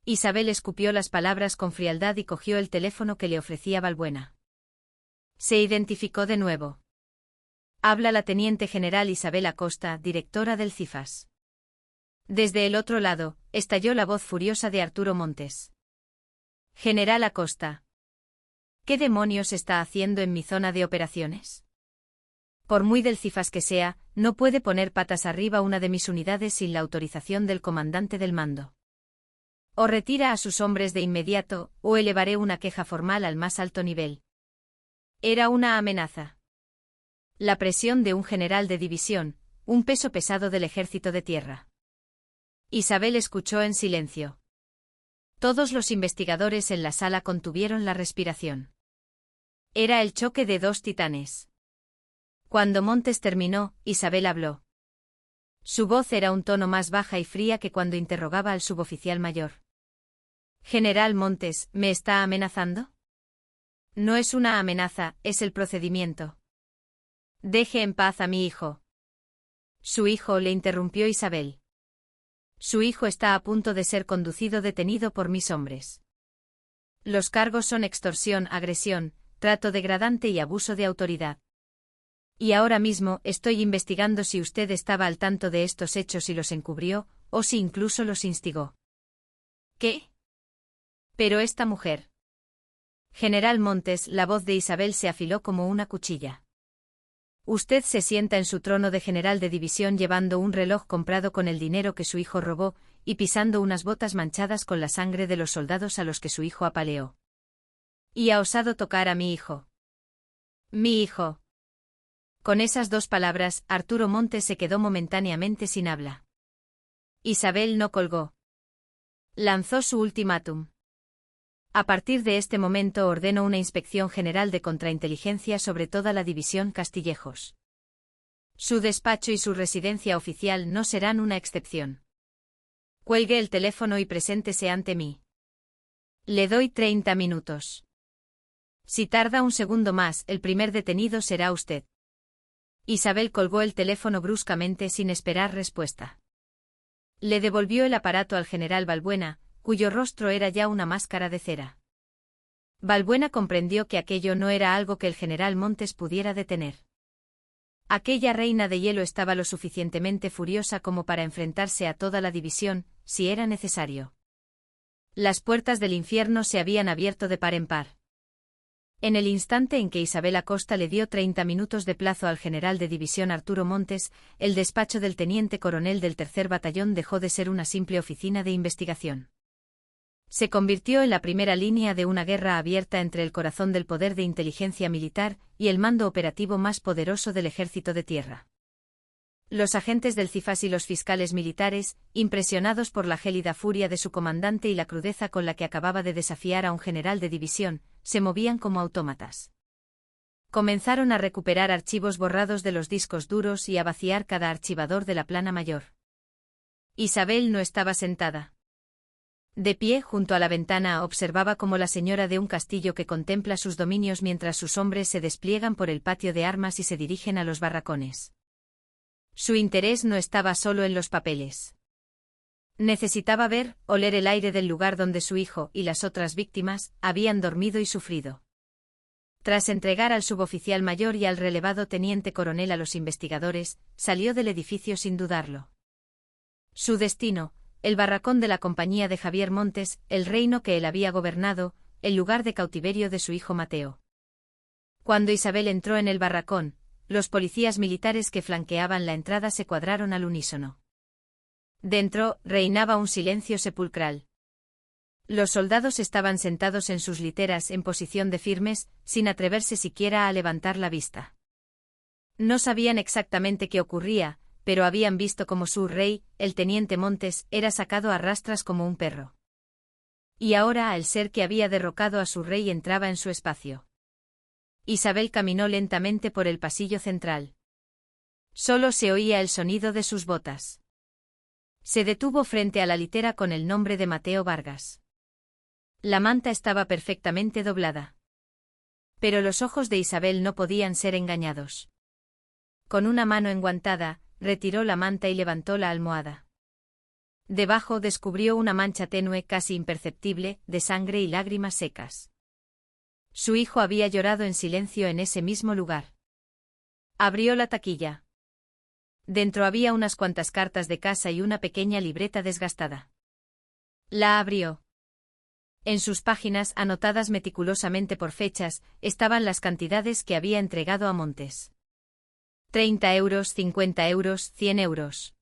Isabel escupió las palabras con frialdad y cogió el teléfono que le ofrecía Balbuena. Se identificó de nuevo. Habla la teniente general Isabel Acosta, directora del CIFAS. Desde el otro lado, estalló la voz furiosa de Arturo Montes. General Acosta. ¿Qué demonios está haciendo en mi zona de operaciones? Por muy del CIFAS que sea, no puede poner patas arriba una de mis unidades sin la autorización del comandante del mando. O retira a sus hombres de inmediato, o elevaré una queja formal al más alto nivel. Era una amenaza. La presión de un general de división, un peso pesado del ejército de tierra. Isabel escuchó en silencio. Todos los investigadores en la sala contuvieron la respiración. Era el choque de dos titanes. Cuando Montes terminó, Isabel habló. Su voz era un tono más baja y fría que cuando interrogaba al suboficial mayor. General Montes, ¿me está amenazando? No es una amenaza, es el procedimiento. Deje en paz a mi hijo. Su hijo, le interrumpió Isabel. Su hijo está a punto de ser conducido detenido por mis hombres. Los cargos son extorsión, agresión, trato degradante y abuso de autoridad. Y ahora mismo estoy investigando si usted estaba al tanto de estos hechos y los encubrió, o si incluso los instigó. ¿Qué? Pero esta mujer. General Montes, la voz de Isabel se afiló como una cuchilla. Usted se sienta en su trono de general de división llevando un reloj comprado con el dinero que su hijo robó, y pisando unas botas manchadas con la sangre de los soldados a los que su hijo apaleó. Y ha osado tocar a mi hijo. Mi hijo. Con esas dos palabras, Arturo Montes se quedó momentáneamente sin habla. Isabel no colgó. Lanzó su ultimátum. A partir de este momento ordeno una inspección general de contrainteligencia sobre toda la división Castillejos. Su despacho y su residencia oficial no serán una excepción. Cuelgue el teléfono y preséntese ante mí. Le doy 30 minutos. Si tarda un segundo más, el primer detenido será usted. Isabel colgó el teléfono bruscamente sin esperar respuesta. Le devolvió el aparato al general Balbuena, cuyo rostro era ya una máscara de cera. Balbuena comprendió que aquello no era algo que el general Montes pudiera detener. Aquella reina de hielo estaba lo suficientemente furiosa como para enfrentarse a toda la división, si era necesario. Las puertas del infierno se habían abierto de par en par. En el instante en que Isabel Acosta le dio 30 minutos de plazo al general de división Arturo Montes, el despacho del teniente coronel del 3er batallón dejó de ser una simple oficina de investigación. Se convirtió en la primera línea de una guerra abierta entre el corazón del poder de inteligencia militar y el mando operativo más poderoso del ejército de tierra. Los agentes del CIFAS y los fiscales militares, impresionados por la gélida furia de su comandante y la crudeza con la que acababa de desafiar a un general de división, se movían como autómatas. Comenzaron a recuperar archivos borrados de los discos duros y a vaciar cada archivador de la plana mayor. Isabel no estaba sentada. De pie junto a la ventana observaba como la señora de un castillo que contempla sus dominios mientras sus hombres se despliegan por el patio de armas y se dirigen a los barracones. Su interés no estaba solo en los papeles. Necesitaba ver, oler el aire del lugar donde su hijo y las otras víctimas habían dormido y sufrido. Tras entregar al suboficial mayor y al relevado teniente coronel a los investigadores, salió del edificio sin dudarlo. Su destino, el barracón de la compañía de Javier Montes, el reino que él había gobernado, el lugar de cautiverio de su hijo Mateo. Cuando Isabel entró en el barracón, los policías militares que flanqueaban la entrada se cuadraron al unísono. Dentro, reinaba un silencio sepulcral. Los soldados estaban sentados en sus literas en posición de firmes, sin atreverse siquiera a levantar la vista. No sabían exactamente qué ocurría, pero habían visto cómo su rey, el teniente Montes, era sacado a rastras como un perro. Y ahora el ser que había derrocado a su rey entraba en su espacio. Isabel caminó lentamente por el pasillo central. Solo se oía el sonido de sus botas. Se detuvo frente a la litera con el nombre de Mateo Vargas. La manta estaba perfectamente doblada. Pero los ojos de Isabel no podían ser engañados. Con una mano enguantada, retiró la manta y levantó la almohada. Debajo descubrió una mancha tenue casi imperceptible, de sangre y lágrimas secas. Su hijo había llorado en silencio en ese mismo lugar. Abrió la taquilla. Dentro había unas cuantas cartas de casa y una pequeña libreta desgastada. La abrió. En sus páginas, anotadas meticulosamente por fechas, estaban las cantidades que había entregado a Montes. 30 euros, 50 euros, 100 euros.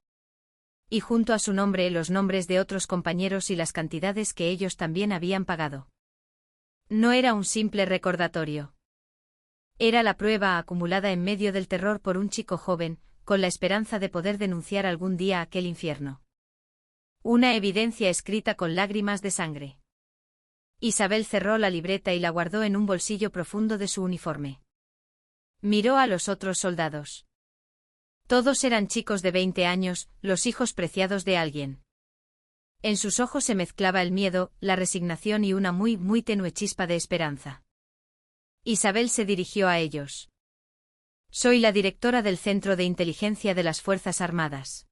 Y junto a su nombre los nombres de otros compañeros y las cantidades que ellos también habían pagado. No era un simple recordatorio. Era la prueba acumulada en medio del terror por un chico joven, con la esperanza de poder denunciar algún día aquel infierno. Una evidencia escrita con lágrimas de sangre. Isabel cerró la libreta y la guardó en un bolsillo profundo de su uniforme. Miró a los otros soldados. Todos eran chicos de 20 años, los hijos preciados de alguien. En sus ojos se mezclaba el miedo, la resignación y una muy tenue chispa de esperanza. Isabel se dirigió a ellos. Soy la directora del Centro de Inteligencia de las Fuerzas Armadas.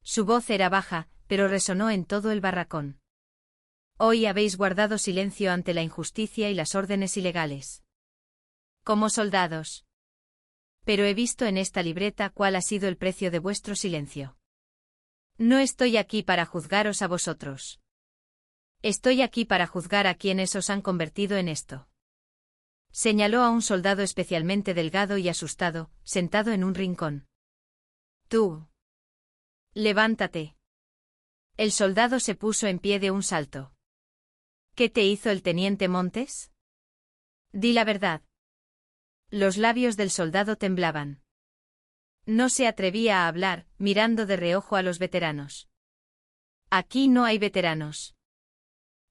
Su voz era baja, pero resonó en todo el barracón. Hoy habéis guardado silencio ante la injusticia y las órdenes ilegales. Como soldados. Pero he visto en esta libreta cuál ha sido el precio de vuestro silencio. No estoy aquí para juzgaros a vosotros. Estoy aquí para juzgar a quienes os han convertido en esto. Señaló a un soldado especialmente delgado y asustado, sentado en un rincón. Tú. Levántate. El soldado se puso en pie de un salto. ¿Qué te hizo el teniente Montes? Di la verdad. Los labios del soldado temblaban. No se atrevía a hablar, mirando de reojo a los veteranos. Aquí no hay veteranos.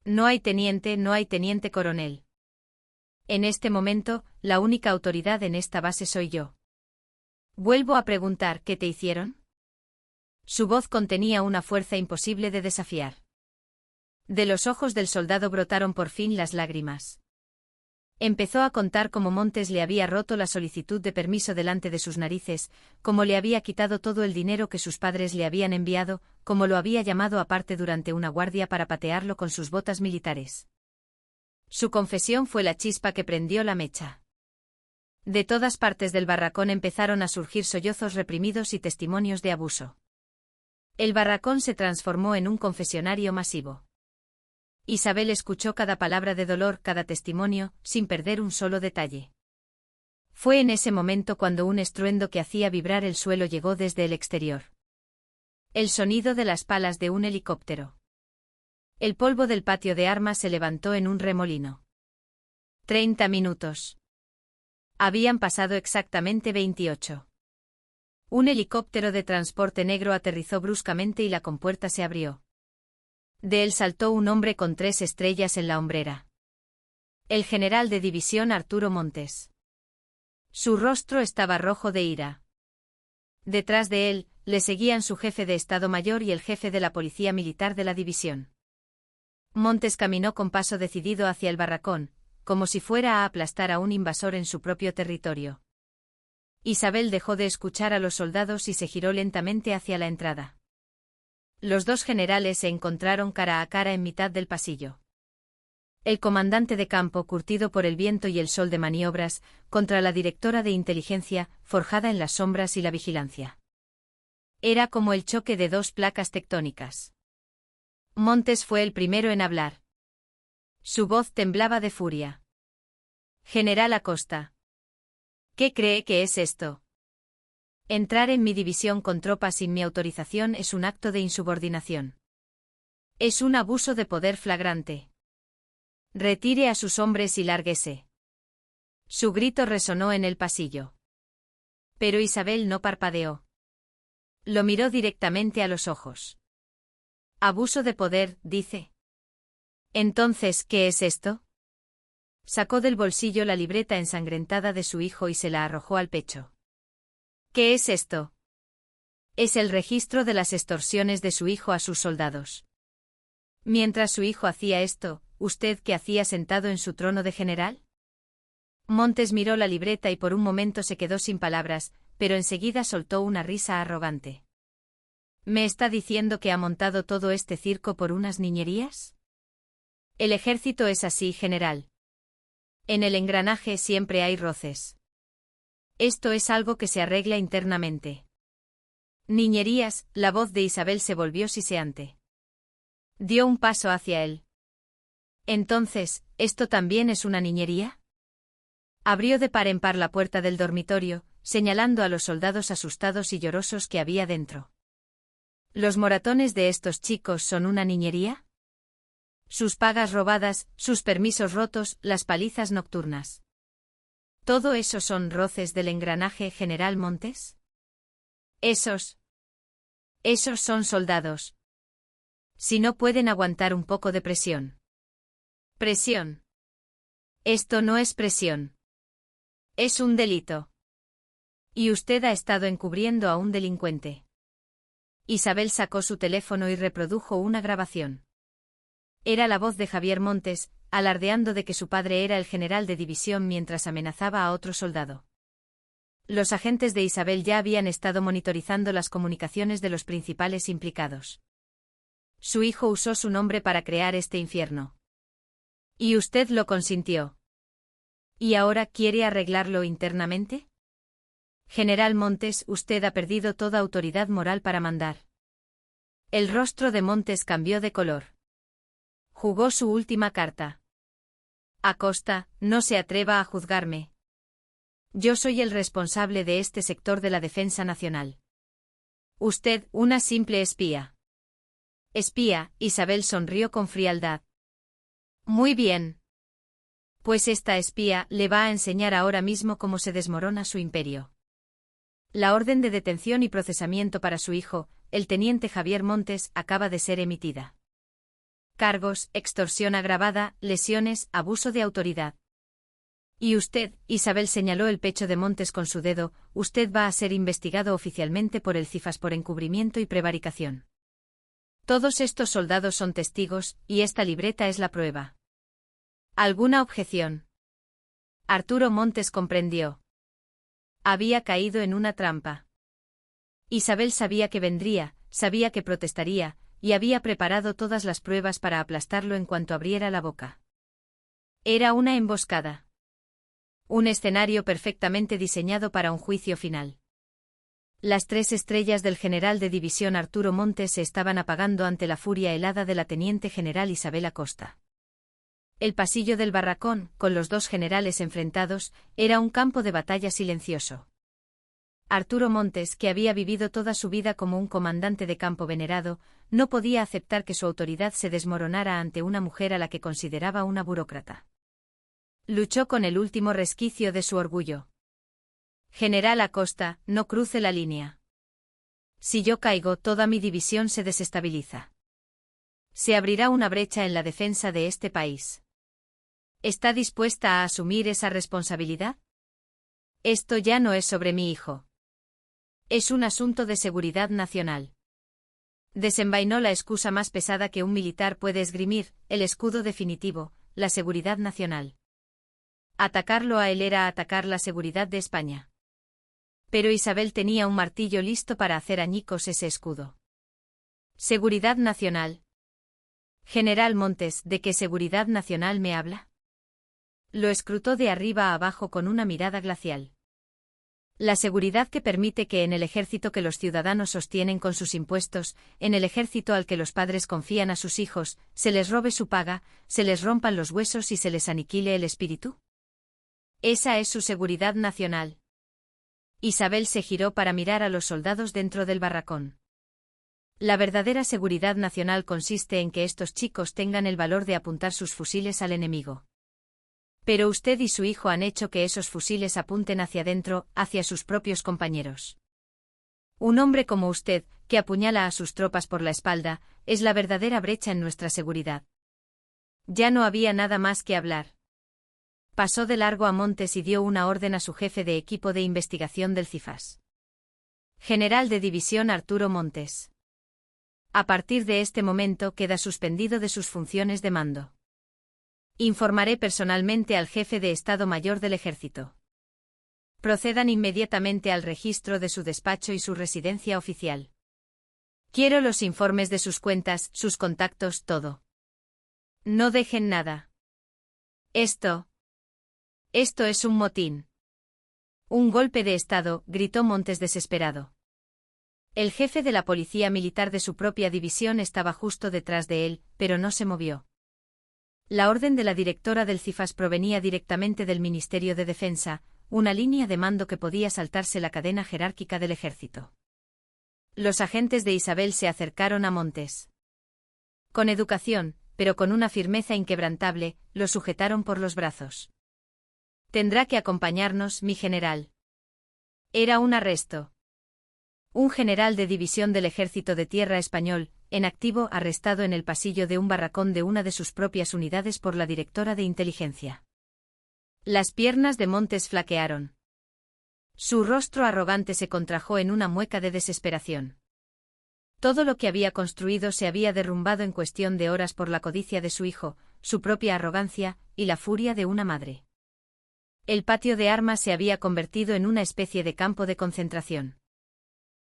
No hay teniente coronel. En este momento, la única autoridad en esta base soy yo. Vuelvo a preguntar, ¿qué te hicieron? Su voz contenía una fuerza imposible de desafiar. De los ojos del soldado brotaron por fin las lágrimas. Empezó a contar cómo Montes le había roto la solicitud de permiso delante de sus narices, cómo le había quitado todo el dinero que sus padres le habían enviado, cómo lo había llamado aparte durante una guardia para patearlo con sus botas militares. Su confesión fue la chispa que prendió la mecha. De todas partes del barracón empezaron a surgir sollozos reprimidos y testimonios de abuso. El barracón se transformó en un confesionario masivo. Isabel escuchó cada palabra de dolor, cada testimonio, sin perder un solo detalle. Fue en ese momento cuando un estruendo que hacía vibrar el suelo llegó desde el exterior. El sonido de las palas de un helicóptero. El polvo del patio de armas se levantó en un remolino. 30 minutos. Habían pasado exactamente 28. Un helicóptero de transporte negro aterrizó bruscamente y la compuerta se abrió. De él saltó un hombre con 3 estrellas en la hombrera. El general de división Arturo Montes. Su rostro estaba rojo de ira. Detrás de él, le seguían su jefe de Estado Mayor y el jefe de la Policía Militar de la división. Montes caminó con paso decidido hacia el barracón, como si fuera a aplastar a un invasor en su propio territorio. Isabel dejó de escuchar a los soldados y se giró lentamente hacia la entrada. Los dos generales se encontraron cara a cara en mitad del pasillo. El comandante de campo, curtido por el viento y el sol de maniobras, contra la directora de inteligencia, forjada en las sombras y la vigilancia. Era como el choque de 2 placas tectónicas. Montes fue el primero en hablar. Su voz temblaba de furia. General Acosta. ¿Qué cree que es esto? Entrar en mi división con tropas sin mi autorización es un acto de insubordinación. Es un abuso de poder flagrante. Retire a sus hombres y lárguese. Su grito resonó en el pasillo. Pero Isabel no parpadeó. Lo miró directamente a los ojos. Abuso de poder, dice. Entonces, ¿qué es esto? Sacó del bolsillo la libreta ensangrentada de su hijo y se la arrojó al pecho. ¿Qué es esto? Es el registro de las extorsiones de su hijo a sus soldados. Mientras su hijo hacía esto, ¿usted qué hacía sentado en su trono de general? Montes miró la libreta y por un momento se quedó sin palabras, pero enseguida soltó una risa arrogante. ¿Me está diciendo que ha montado todo este circo por unas niñerías? El ejército es así, general. En el engranaje siempre hay roces. Esto es algo que se arregla internamente. Niñerías, la voz de Isabel se volvió siseante. Dio un paso hacia él. Entonces, ¿esto también es una niñería? Abrió de par en par la puerta del dormitorio, señalando a los soldados asustados y llorosos que había dentro. ¿Los moratones de estos chicos son una niñería? Sus pagas robadas, sus permisos rotos, las palizas nocturnas. ¿Todo eso son roces del engranaje, general Montes? Esos son soldados. Si no pueden aguantar un poco de presión. Presión. Esto no es presión. Es un delito. Y usted ha estado encubriendo a un delincuente. Isabel sacó su teléfono y reprodujo una grabación. Era la voz de Javier Montes, alardeando de que su padre era el general de división mientras amenazaba a otro soldado. Los agentes de Isabel ya habían estado monitorizando las comunicaciones de los principales implicados. Su hijo usó su nombre para crear este infierno. Y usted lo consintió. ¿Y ahora quiere arreglarlo internamente? General Montes, usted ha perdido toda autoridad moral para mandar. El rostro de Montes cambió de color. Jugó su última carta. Acosta, no se atreva a juzgarme. Yo soy el responsable de este sector de la defensa nacional. Usted, una simple espía. Espía, Isabel sonrió con frialdad. Muy bien. Pues esta espía le va a enseñar ahora mismo cómo se desmorona su imperio. La orden de detención y procesamiento para su hijo, el teniente Javier Montes, acaba de ser emitida. Cargos: extorsión agravada, lesiones, abuso de autoridad. Y usted, Isabel señaló el pecho de Montes con su dedo, usted va a ser investigado oficialmente por el CIFAS por encubrimiento y prevaricación. Todos estos soldados son testigos, y esta libreta es la prueba. ¿Alguna objeción? Arturo Montes comprendió. Había caído en una trampa. Isabel sabía que vendría, sabía que protestaría, y había preparado todas las pruebas para aplastarlo en cuanto abriera la boca. Era una emboscada. Un escenario perfectamente diseñado para un juicio final. Las 3 estrellas del general de división Arturo Montes se estaban apagando ante la furia helada de la teniente general Isabel Acosta. El pasillo del barracón, con los 2 generales enfrentados, era un campo de batalla silencioso. Arturo Montes, que había vivido toda su vida como un comandante de campo venerado, no podía aceptar que su autoridad se desmoronara ante una mujer a la que consideraba una burócrata. Luchó con el último resquicio de su orgullo. General Acosta, no cruce la línea. Si yo caigo, toda mi división se desestabiliza. Se abrirá una brecha en la defensa de este país. ¿Está dispuesta a asumir esa responsabilidad? Esto ya no es sobre mi hijo. Es un asunto de seguridad nacional. Desenvainó la excusa más pesada que un militar puede esgrimir, el escudo definitivo, la seguridad nacional. Atacarlo a él era atacar la seguridad de España. Pero Isabel tenía un martillo listo para hacer añicos ese escudo. Seguridad nacional. General Montes, ¿de qué seguridad nacional me habla? Lo escrutó de arriba a abajo con una mirada glacial. La seguridad que permite que en el ejército que los ciudadanos sostienen con sus impuestos, en el ejército al que los padres confían a sus hijos, se les robe su paga, se les rompan los huesos y se les aniquile el espíritu. Esa es su seguridad nacional. Isabel se giró para mirar a los soldados dentro del barracón. La verdadera seguridad nacional consiste en que estos chicos tengan el valor de apuntar sus fusiles al enemigo. Pero usted y su hijo han hecho que esos fusiles apunten hacia adentro, hacia sus propios compañeros. Un hombre como usted, que apuñala a sus tropas por la espalda, es la verdadera brecha en nuestra seguridad. Ya no había nada más que hablar. Pasó de largo a Montes y dio una orden a su jefe de equipo de investigación del CIFAS. General de división Arturo Montes. A partir de este momento queda suspendido de sus funciones de mando. Informaré personalmente al jefe de Estado Mayor del Ejército. Procedan inmediatamente al registro de su despacho y su residencia oficial. Quiero los informes de sus cuentas, sus contactos, todo. No dejen nada. Esto es un motín. Un golpe de Estado, gritó Montes desesperado. El jefe de la policía militar de su propia división estaba justo detrás de él, pero no se movió. La orden de la directora del CIFAS provenía directamente del Ministerio de Defensa, una línea de mando que podía saltarse la cadena jerárquica del ejército. Los agentes de Isabel se acercaron a Montes. Con educación, pero con una firmeza inquebrantable, lo sujetaron por los brazos. Tendrá que acompañarnos, mi general. Era un arresto. Un general de división del Ejército de Tierra español, en activo, arrestado en el pasillo de un barracón de una de sus propias unidades por la directora de inteligencia. Las piernas de Montes flaquearon. Su rostro arrogante se contrajo en una mueca de desesperación. Todo lo que había construido se había derrumbado en cuestión de horas por la codicia de su hijo, su propia arrogancia, y la furia de una madre. El patio de armas se había convertido en una especie de campo de concentración.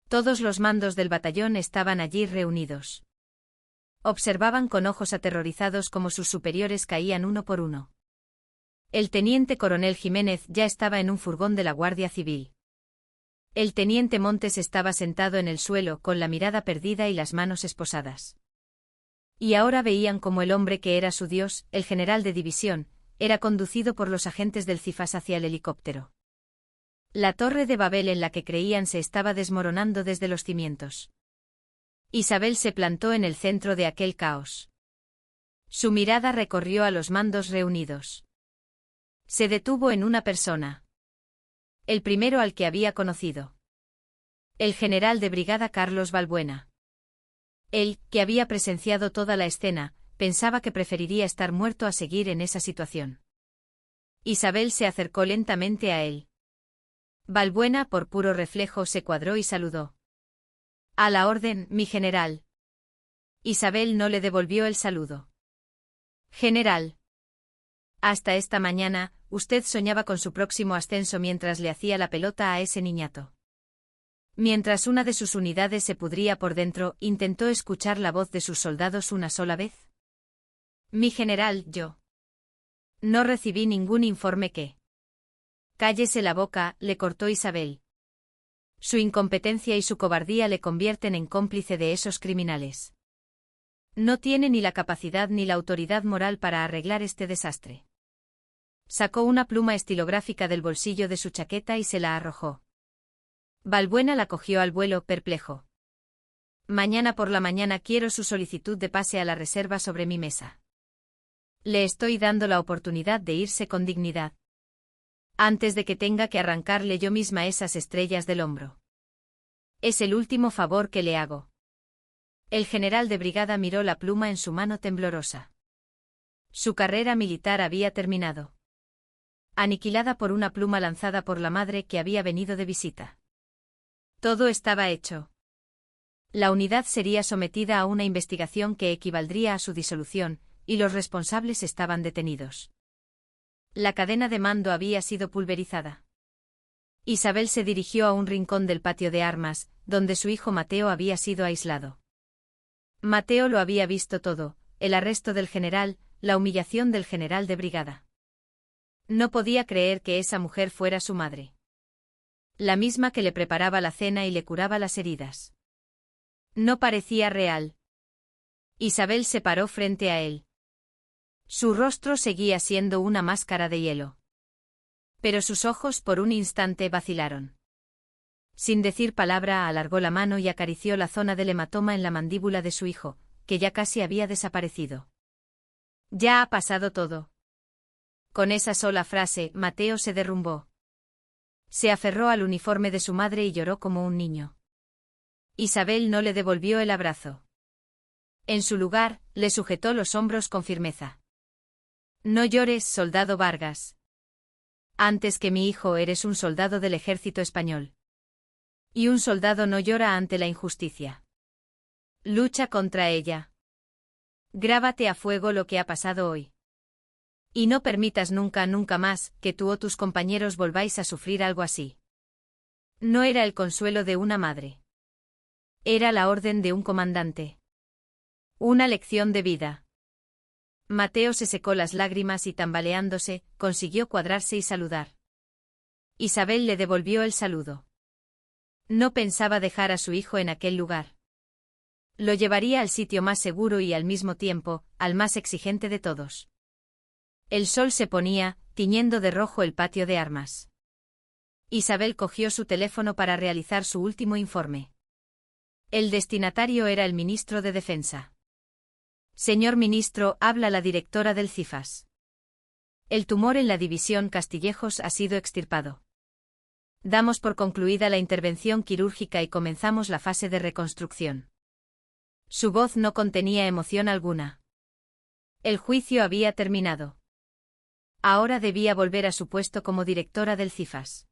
Todos los mandos del batallón estaban allí reunidos. Observaban con ojos aterrorizados cómo sus superiores caían uno por uno. El teniente coronel Jiménez ya estaba en un furgón de la Guardia Civil. El teniente Montes estaba sentado en el suelo con la mirada perdida y las manos esposadas. Y ahora veían cómo el hombre que era su dios, el general de división, era conducido por los agentes del CIFAS hacia el helicóptero. La torre de Babel en la que creían se estaba desmoronando desde los cimientos. Isabel se plantó en el centro de aquel caos. Su mirada recorrió a los mandos reunidos. Se detuvo en una persona. El primero al que había conocido. El general de brigada Carlos Balbuena. Él, que había presenciado toda la escena, pensaba que preferiría estar muerto a seguir en esa situación. Isabel se acercó lentamente a él. Valbuena, por puro reflejo, se cuadró y saludó. A la orden, mi general. Isabel no le devolvió el saludo. General. Hasta esta mañana, usted soñaba con su próximo ascenso mientras le hacía la pelota a ese niñato. Mientras una de sus unidades se pudría por dentro, intentó escuchar la voz de sus soldados una sola vez. Mi general, yo. No recibí ningún informe que. Cállese la boca, le cortó Isabel. Su incompetencia y su cobardía le convierten en cómplice de esos criminales. No tiene ni la capacidad ni la autoridad moral para arreglar este desastre. Sacó una pluma estilográfica del bolsillo de su chaqueta y se la arrojó. Valbuena la cogió al vuelo, perplejo. Mañana por la mañana quiero su solicitud de pase a la reserva sobre mi mesa. Le estoy dando la oportunidad de irse con dignidad. Antes de que tenga que arrancarle yo misma esas estrellas del hombro. Es el último favor que le hago. El general de brigada miró la pluma en su mano temblorosa. Su carrera militar había terminado. Aniquilada por una pluma lanzada por la madre que había venido de visita. Todo estaba hecho. La unidad sería sometida a una investigación que equivaldría a su disolución, y los responsables estaban detenidos. La cadena de mando había sido pulverizada. Isabel se dirigió a un rincón del patio de armas, donde su hijo Mateo había sido aislado. Mateo lo había visto todo, el arresto del general, la humillación del general de brigada. No podía creer que esa mujer fuera su madre. La misma que le preparaba la cena y le curaba las heridas. No parecía real. Isabel se paró frente a él. Su rostro seguía siendo una máscara de hielo. Pero sus ojos por un instante vacilaron. Sin decir palabra alargó la mano y acarició la zona del hematoma en la mandíbula de su hijo, que ya casi había desaparecido. Ya ha pasado todo. Con esa sola frase, Mateo se derrumbó. Se aferró al uniforme de su madre y lloró como un niño. Isabel no le devolvió el abrazo. En su lugar, le sujetó los hombros con firmeza. No llores, soldado Vargas. Antes que mi hijo eres un soldado del ejército español. Y un soldado no llora ante la injusticia. Lucha contra ella. Grábate a fuego lo que ha pasado hoy. Y no permitas nunca, nunca más, que tú o tus compañeros volváis a sufrir algo así. No era el consuelo de una madre. Era la orden de un comandante. Una lección de vida. Mateo se secó las lágrimas y tambaleándose, consiguió cuadrarse y saludar. Isabel le devolvió el saludo. No pensaba dejar a su hijo en aquel lugar. Lo llevaría al sitio más seguro y al mismo tiempo, al más exigente de todos. El sol se ponía, tiñendo de rojo el patio de armas. Isabel cogió su teléfono para realizar su último informe. El destinatario era el ministro de Defensa. Señor ministro, habla la directora del CIFAS. El tumor en la división Castillejos ha sido extirpado. Damos por concluida la intervención quirúrgica y comenzamos la fase de reconstrucción. Su voz no contenía emoción alguna. El juicio había terminado. Ahora debía volver a su puesto como directora del CIFAS.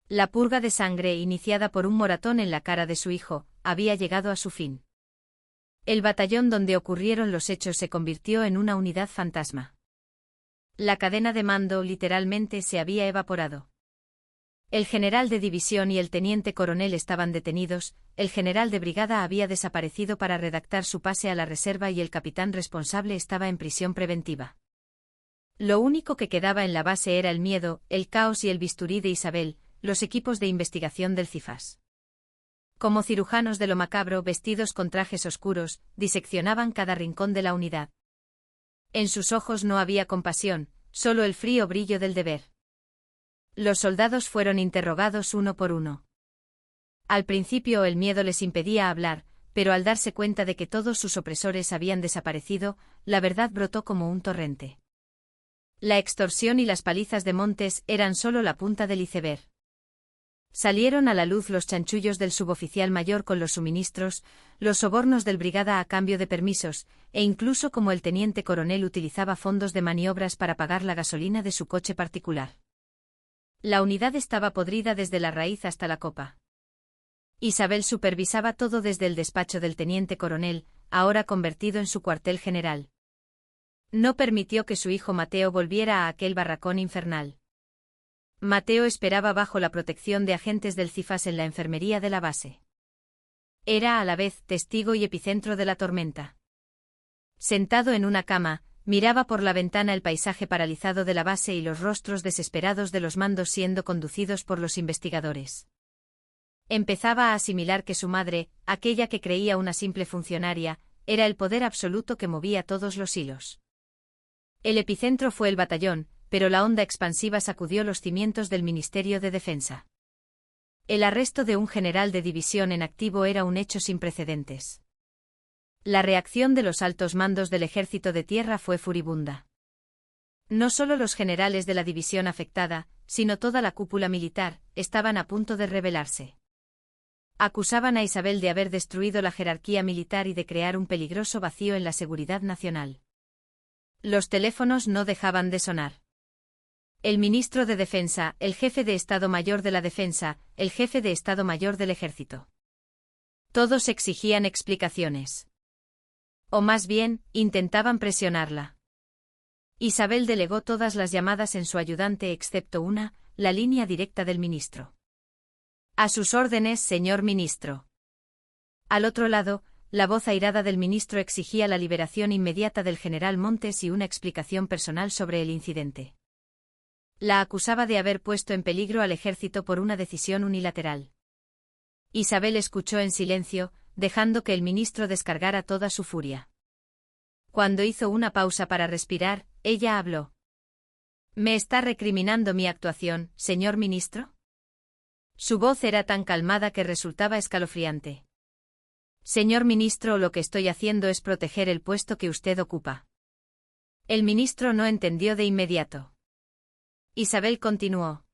La purga de sangre iniciada por un moratón en la cara de su hijo, había llegado a su fin. El batallón donde ocurrieron los hechos se convirtió en una unidad fantasma. La cadena de mando literalmente se había evaporado. El general de división y el teniente coronel estaban detenidos, el general de brigada había desaparecido para redactar su pase a la reserva y el capitán responsable estaba en prisión preventiva. Lo único que quedaba en la base era el miedo, el caos y el bisturí de Isabel, los equipos de investigación del CIFAS. Como cirujanos de lo macabro vestidos con trajes oscuros, diseccionaban cada rincón de la unidad. En sus ojos no había compasión, solo el frío brillo del deber. Los soldados fueron interrogados uno por uno. Al principio el miedo les impedía hablar, pero al darse cuenta de que todos sus opresores habían desaparecido, la verdad brotó como un torrente. La extorsión y las palizas de Montes eran solo la punta del iceberg. Salieron a la luz los chanchullos del suboficial mayor con los suministros, los sobornos del brigada a cambio de permisos, e incluso cómo el teniente coronel utilizaba fondos de maniobras para pagar la gasolina de su coche particular. La unidad estaba podrida desde la raíz hasta la copa. Isabel supervisaba todo desde el despacho del teniente coronel, ahora convertido en su cuartel general. No permitió que su hijo Mateo volviera a aquel barracón infernal. Mateo esperaba bajo la protección de agentes del CIFAS en la enfermería de la base. Era a la vez testigo y epicentro de la tormenta. Sentado en una cama, miraba por la ventana el paisaje paralizado de la base y los rostros desesperados de los mandos siendo conducidos por los investigadores. Empezaba a asimilar que su madre, aquella que creía una simple funcionaria, era el poder absoluto que movía todos los hilos. El epicentro fue el batallón, pero la onda expansiva sacudió los cimientos del Ministerio de Defensa. El arresto de un general de división en activo era un hecho sin precedentes. La reacción de los altos mandos del Ejército de Tierra fue furibunda. No solo los generales de la división afectada, sino toda la cúpula militar, estaban a punto de rebelarse. Acusaban a Isabel de haber destruido la jerarquía militar y de crear un peligroso vacío en la seguridad nacional. Los teléfonos no dejaban de sonar. El ministro de Defensa, el jefe de Estado Mayor de la Defensa, el jefe de Estado Mayor del Ejército. Todos exigían explicaciones. O más bien, intentaban presionarla. Isabel delegó todas las llamadas en su ayudante excepto una, la línea directa del ministro. A sus órdenes, señor ministro. Al otro lado, la voz airada del ministro exigía la liberación inmediata del general Montes y una explicación personal sobre el incidente. La acusaba de haber puesto en peligro al ejército por una decisión unilateral. Isabel escuchó en silencio, dejando que el ministro descargara toda su furia. Cuando hizo una pausa para respirar, ella habló. ¿Me está recriminando mi actuación, señor ministro? Su voz era tan calmada que resultaba escalofriante. Señor ministro, lo que estoy haciendo es proteger el puesto que usted ocupa. El ministro no entendió de inmediato. Isabel continuó.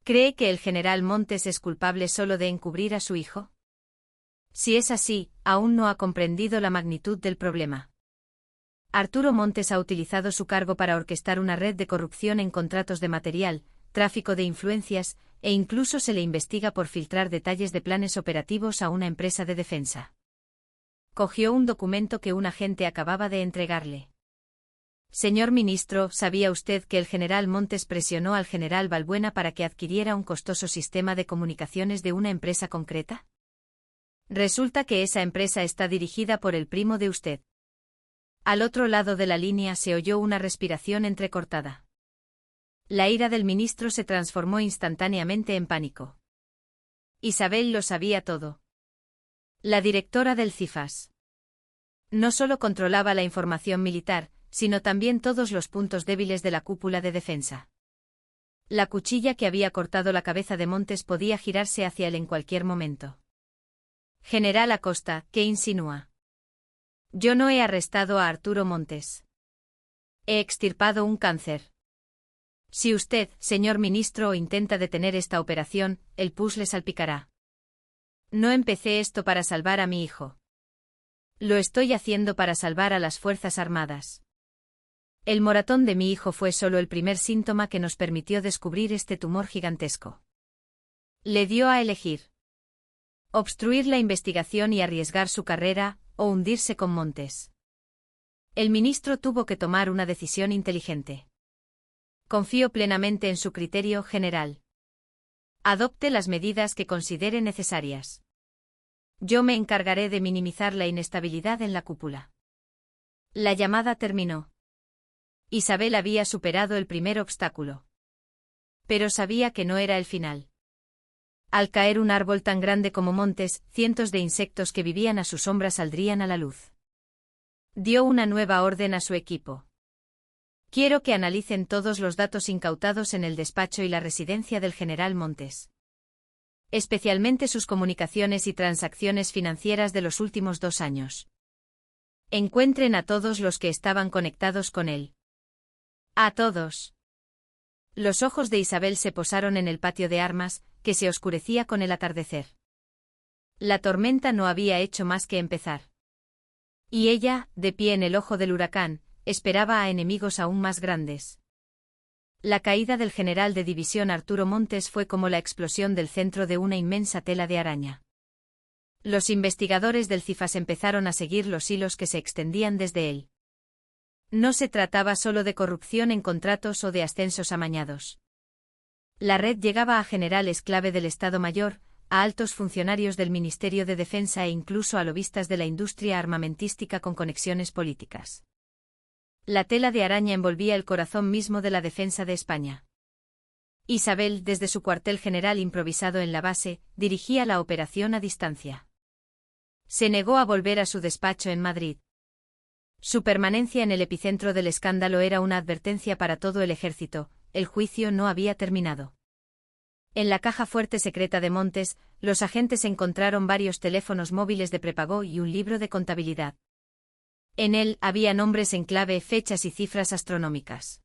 ¿Cree que el general Montes es culpable solo de encubrir a su hijo? Si es así, aún no ha comprendido la magnitud del problema. Arturo Montes ha utilizado su cargo para orquestar una red de corrupción en contratos de material, tráfico de influencias, e incluso se le investiga por filtrar detalles de planes operativos a una empresa de defensa. Cogió un documento que un agente acababa de entregarle. Señor ministro, ¿sabía usted que el general Montes presionó al general Balbuena para que adquiriera un costoso sistema de comunicaciones de una empresa concreta? Resulta que esa empresa está dirigida por el primo de usted. Al otro lado de la línea se oyó una respiración entrecortada. La ira del ministro se transformó instantáneamente en pánico. Isabel lo sabía todo. La directora del CIFAS. No solo controlaba la información militar, sino también todos los puntos débiles de la cúpula de defensa. La cuchilla que había cortado la cabeza de Montes podía girarse hacia él en cualquier momento. General Acosta, ¿qué insinúa? Yo no he arrestado a Arturo Montes. He extirpado un cáncer. Si usted, señor ministro, intenta detener esta operación, el pus le salpicará. No empecé esto para salvar a mi hijo. Lo estoy haciendo para salvar a las Fuerzas Armadas. El moratón de mi hijo fue solo el primer síntoma que nos permitió descubrir este tumor gigantesco. Le dio a elegir. Obstruir la investigación y arriesgar su carrera, o hundirse con Montes. El ministro tuvo que tomar una decisión inteligente. Confío plenamente en su criterio, general. Adopte las medidas que considere necesarias. Yo me encargaré de minimizar la inestabilidad en la cúpula. La llamada terminó. Isabel había superado el primer obstáculo. Pero sabía que no era el final. Al caer un árbol tan grande como Montes, cientos de insectos que vivían a su sombra saldrían a la luz. Dio una nueva orden a su equipo. Quiero que analicen todos los datos incautados en el despacho y la residencia del general Montes. Especialmente sus comunicaciones y transacciones financieras de los últimos 2 años. Encuentren a todos los que estaban conectados con él. A todos. Los ojos de Isabel se posaron en el patio de armas, que se oscurecía con el atardecer. La tormenta no había hecho más que empezar. Y ella, de pie en el ojo del huracán, esperaba a enemigos aún más grandes. La caída del general de división Arturo Montes fue como la explosión del centro de una inmensa tela de araña. Los investigadores del CIFAS empezaron a seguir los hilos que se extendían desde él. No se trataba solo de corrupción en contratos o de ascensos amañados. La red llegaba a generales clave del Estado Mayor, a altos funcionarios del Ministerio de Defensa e incluso a lobistas de la industria armamentística con conexiones políticas. La tela de araña envolvía el corazón mismo de la defensa de España. Isabel, desde su cuartel general improvisado en la base, dirigía la operación a distancia. Se negó a volver a su despacho en Madrid. Su permanencia en el epicentro del escándalo era una advertencia para todo el ejército: el juicio no había terminado. En la caja fuerte secreta de Montes, los agentes encontraron varios teléfonos móviles de prepago y un libro de contabilidad. En él había nombres en clave, fechas y cifras astronómicas.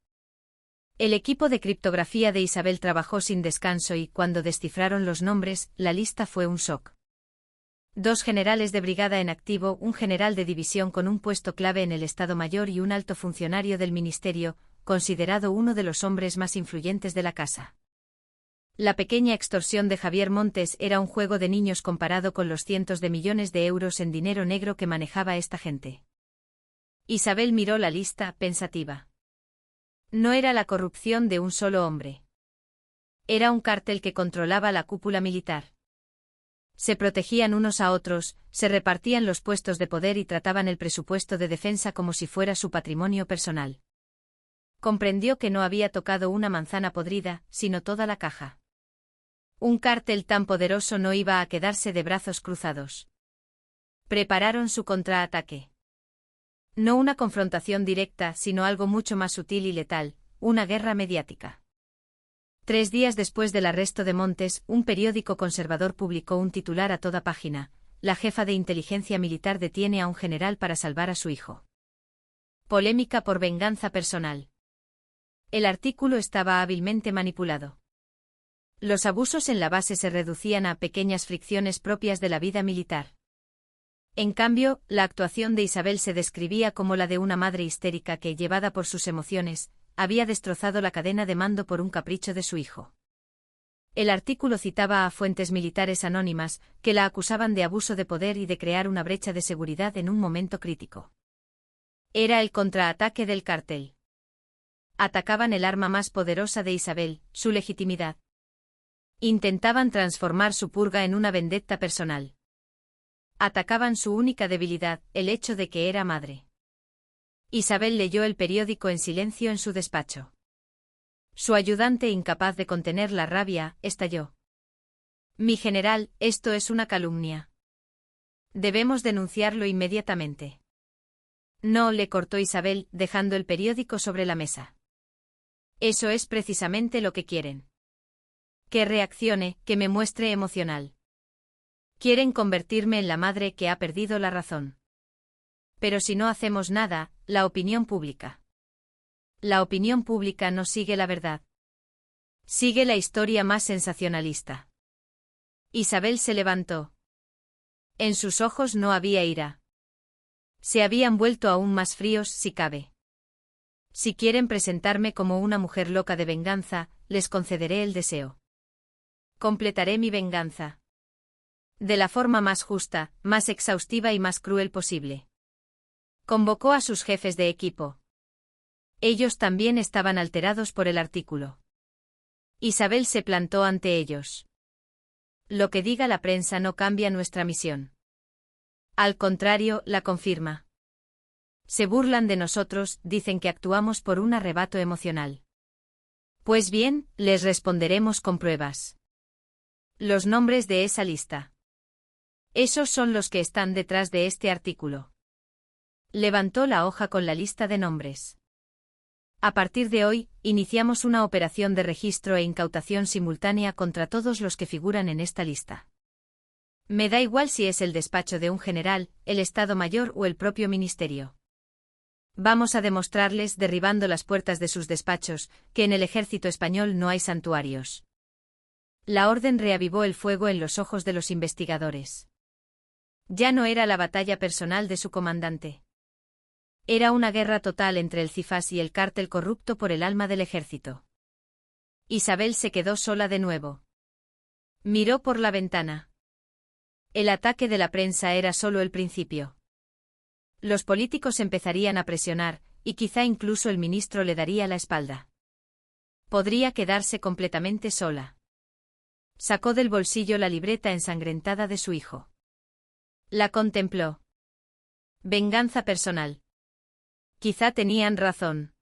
El equipo de criptografía de Isabel trabajó sin descanso y, cuando descifraron los nombres, la lista fue un shock. 2 generales de brigada en activo, un general de división con un puesto clave en el Estado Mayor y un alto funcionario del ministerio, considerado uno de los hombres más influyentes de la casa. La pequeña extorsión de Javier Montes era un juego de niños comparado con los cientos de millones de euros en dinero negro que manejaba esta gente. Isabel miró la lista, pensativa. No era la corrupción de un solo hombre. Era un cártel que controlaba la cúpula militar. Se protegían unos a otros, se repartían los puestos de poder y trataban el presupuesto de defensa como si fuera su patrimonio personal. Comprendió que no había tocado una manzana podrida, sino toda la caja. Un cártel tan poderoso no iba a quedarse de brazos cruzados. Prepararon su contraataque. No una confrontación directa, sino algo mucho más sutil y letal: una guerra mediática. 3 días después del arresto de Montes, un periódico conservador publicó un titular a toda página: la jefa de inteligencia militar detiene a un general para salvar a su hijo. Polémica por venganza personal. El artículo estaba hábilmente manipulado. Los abusos en la base se reducían a pequeñas fricciones propias de la vida militar. En cambio, la actuación de Isabel se describía como la de una madre histérica que, llevada por sus emociones, había destrozado la cadena de mando por un capricho de su hijo. El artículo citaba a fuentes militares anónimas, que la acusaban de abuso de poder y de crear una brecha de seguridad en un momento crítico. Era el contraataque del cártel. Atacaban el arma más poderosa de Isabel, su legitimidad. Intentaban transformar su purga en una vendetta personal. Atacaban su única debilidad, el hecho de que era madre. Isabel leyó el periódico en silencio en su despacho. Su ayudante, incapaz de contener la rabia, estalló. «Mi general, esto es una calumnia. Debemos denunciarlo inmediatamente». «No», le cortó Isabel, dejando el periódico sobre la mesa. «Eso es precisamente lo que quieren. Que reaccione, que me muestre emocional. Quieren convertirme en la madre que ha perdido la razón. Pero si no hacemos nada, la opinión pública. La opinión pública no sigue la verdad. Sigue la historia más sensacionalista». Isabel se levantó. En sus ojos no había ira. Se habían vuelto aún más fríos, si cabe. «Si quieren presentarme como una mujer loca de venganza, les concederé el deseo. Completaré mi venganza. De la forma más justa, más exhaustiva y más cruel posible». Convocó a sus jefes de equipo. Ellos también estaban alterados por el artículo. Isabel se plantó ante ellos. «Lo que diga la prensa no cambia nuestra misión. Al contrario, la confirma. Se burlan de nosotros, dicen que actuamos por un arrebato emocional. Pues bien, les responderemos con pruebas. Los nombres de esa lista. Esos son los que están detrás de este artículo». Levantó la hoja con la lista de nombres. «A partir de hoy, iniciamos una operación de registro e incautación simultánea contra todos los que figuran en esta lista. Me da igual si es el despacho de un general, el Estado Mayor o el propio ministerio. Vamos a demostrarles, derribando las puertas de sus despachos, que en el ejército español no hay santuarios. La orden reavivó el fuego en los ojos de los investigadores. Ya no era la batalla personal de su comandante. Era una guerra total entre el Cifás y el cártel corrupto por el alma del ejército. Isabel se quedó sola de nuevo. Miró por la ventana. El ataque de la prensa era solo el principio. Los políticos empezarían a presionar, y quizá incluso el ministro le daría la espalda. Podría quedarse completamente sola. Sacó del bolsillo la libreta ensangrentada de su hijo. La contempló. Venganza personal. Quizá tenían razón.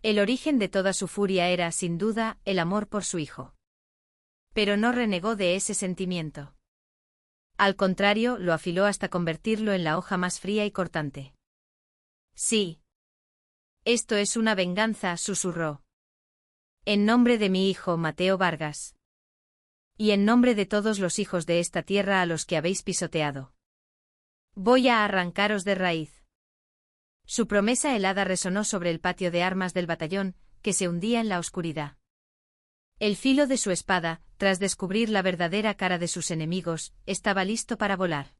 El origen de toda su furia era, sin duda, el amor por su hijo. Pero no renegó de ese sentimiento. Al contrario, lo afiló hasta convertirlo en la hoja más fría y cortante. Sí. Esto es una venganza, susurró. En nombre de mi hijo Mateo Vargas. Y en nombre de todos los hijos de esta tierra a los que habéis pisoteado. Voy a arrancaros de raíz. Su promesa helada resonó sobre el patio de armas del batallón, que se hundía en la oscuridad. El filo de su espada, tras descubrir la verdadera cara de sus enemigos, estaba listo para volar.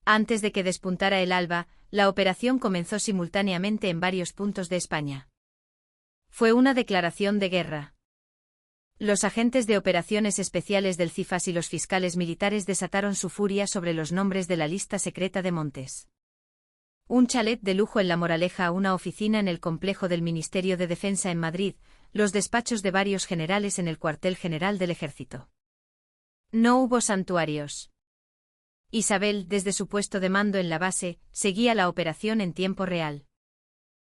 Antes de que despuntara el alba, la operación comenzó simultáneamente en varios puntos de España. Fue una declaración de guerra. Los agentes de operaciones especiales del Cifás y los fiscales militares desataron su furia sobre los nombres de la lista secreta de Montes. Un chalet de lujo en La Moraleja, una oficina en el complejo del Ministerio de Defensa en Madrid, los despachos de varios generales en el cuartel general del ejército. No hubo santuarios. Isabel, desde su puesto de mando en la base, seguía la operación en tiempo real.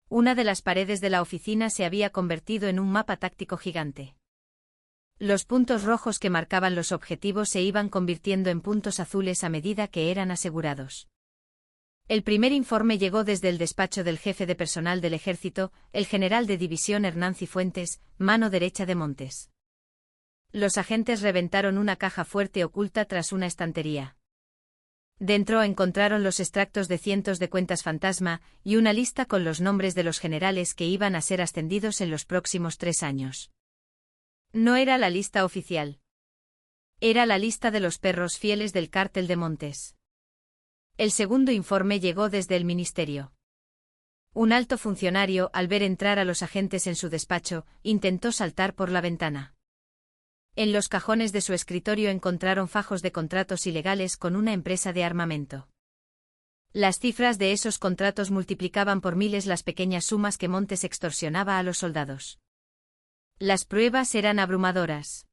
Una de las paredes de la oficina se había convertido en un mapa táctico gigante. Los puntos rojos que marcaban los objetivos se iban convirtiendo en puntos azules a medida que eran asegurados. El primer informe llegó desde el despacho del jefe de personal del ejército, el general de división Hernán Cifuentes, mano derecha de Montes. Los agentes reventaron una caja fuerte oculta tras una estantería. Dentro encontraron los extractos de cientos de cuentas fantasma y una lista con los nombres de los generales que iban a ser ascendidos en los próximos 3 años. No era la lista oficial. Era la lista de los perros fieles del cártel de Montes. El segundo informe llegó desde el ministerio. Un alto funcionario, al ver entrar a los agentes en su despacho, intentó saltar por la ventana. En los cajones de su escritorio encontraron fajos de contratos ilegales con una empresa de armamento. Las cifras de esos contratos multiplicaban por miles las pequeñas sumas que Montes extorsionaba a los soldados. Las pruebas eran abrumadoras.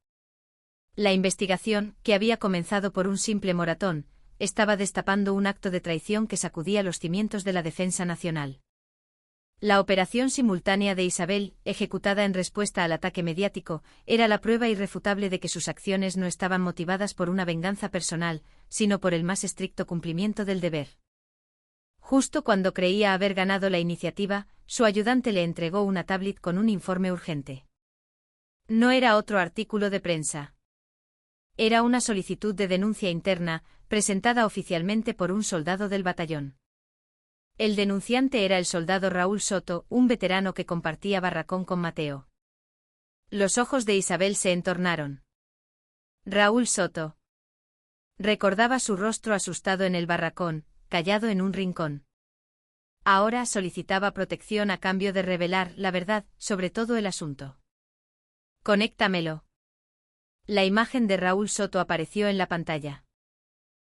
La investigación, que había comenzado por un simple moratón, estaba destapando un acto de traición que sacudía los cimientos de la defensa nacional. La operación simultánea de Isabel, ejecutada en respuesta al ataque mediático, era la prueba irrefutable de que sus acciones no estaban motivadas por una venganza personal, sino por el más estricto cumplimiento del deber. Justo cuando creía haber ganado la iniciativa, su ayudante le entregó una tablet con un informe urgente. No era otro artículo de prensa. Era una solicitud de denuncia interna, presentada oficialmente por un soldado del batallón. El denunciante era el soldado Raúl Soto, un veterano que compartía barracón con Mateo. Los ojos de Isabel se entornaron. Raúl Soto. Recordaba su rostro asustado en el barracón, callado en un rincón. Ahora solicitaba protección a cambio de revelar la verdad sobre todo el asunto. Conéctamelo. La imagen de Raúl Soto apareció en la pantalla.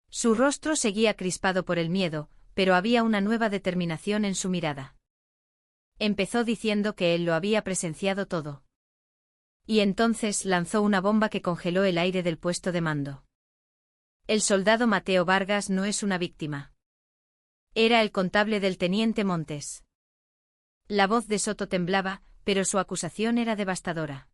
Su rostro seguía crispado por el miedo, pero había una nueva determinación en su mirada. Empezó diciendo que él lo había presenciado todo. Y entonces lanzó una bomba que congeló el aire del puesto de mando. El soldado Mateo Vargas no es una víctima. Era el contable del teniente Montes. La voz de Soto temblaba, pero su acusación era devastadora.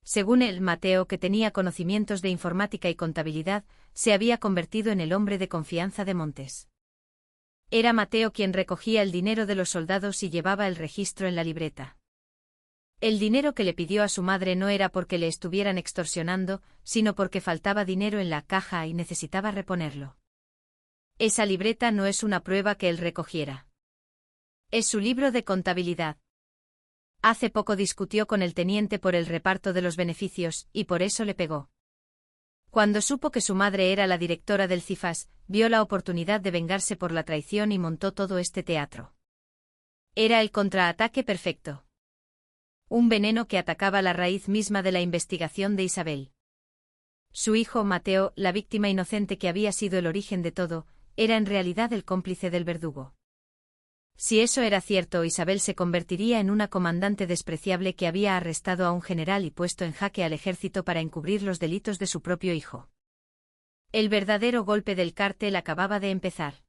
Según él, Mateo, que tenía conocimientos de informática y contabilidad, se había convertido en el hombre de confianza de Montes. Era Mateo quien recogía el dinero de los soldados y llevaba el registro en la libreta. El dinero que le pidió a su madre no era porque le estuvieran extorsionando, sino porque faltaba dinero en la caja y necesitaba reponerlo. Esa libreta no es una prueba que él recogiera. Es su libro de contabilidad. Hace poco discutió con el teniente por el reparto de los beneficios, y por eso le pegó. Cuando supo que su madre era la directora del CIFAS, vio la oportunidad de vengarse por la traición y montó todo este teatro. Era el contraataque perfecto. Un veneno que atacaba la raíz misma de la investigación de Isabel. Su hijo Mateo, la víctima inocente que había sido el origen de todo, era en realidad el cómplice del verdugo. Si eso era cierto, Isabel se convertiría en una comandante despreciable que había arrestado a un general y puesto en jaque al ejército para encubrir los delitos de su propio hijo. El verdadero golpe del cártel acababa de empezar.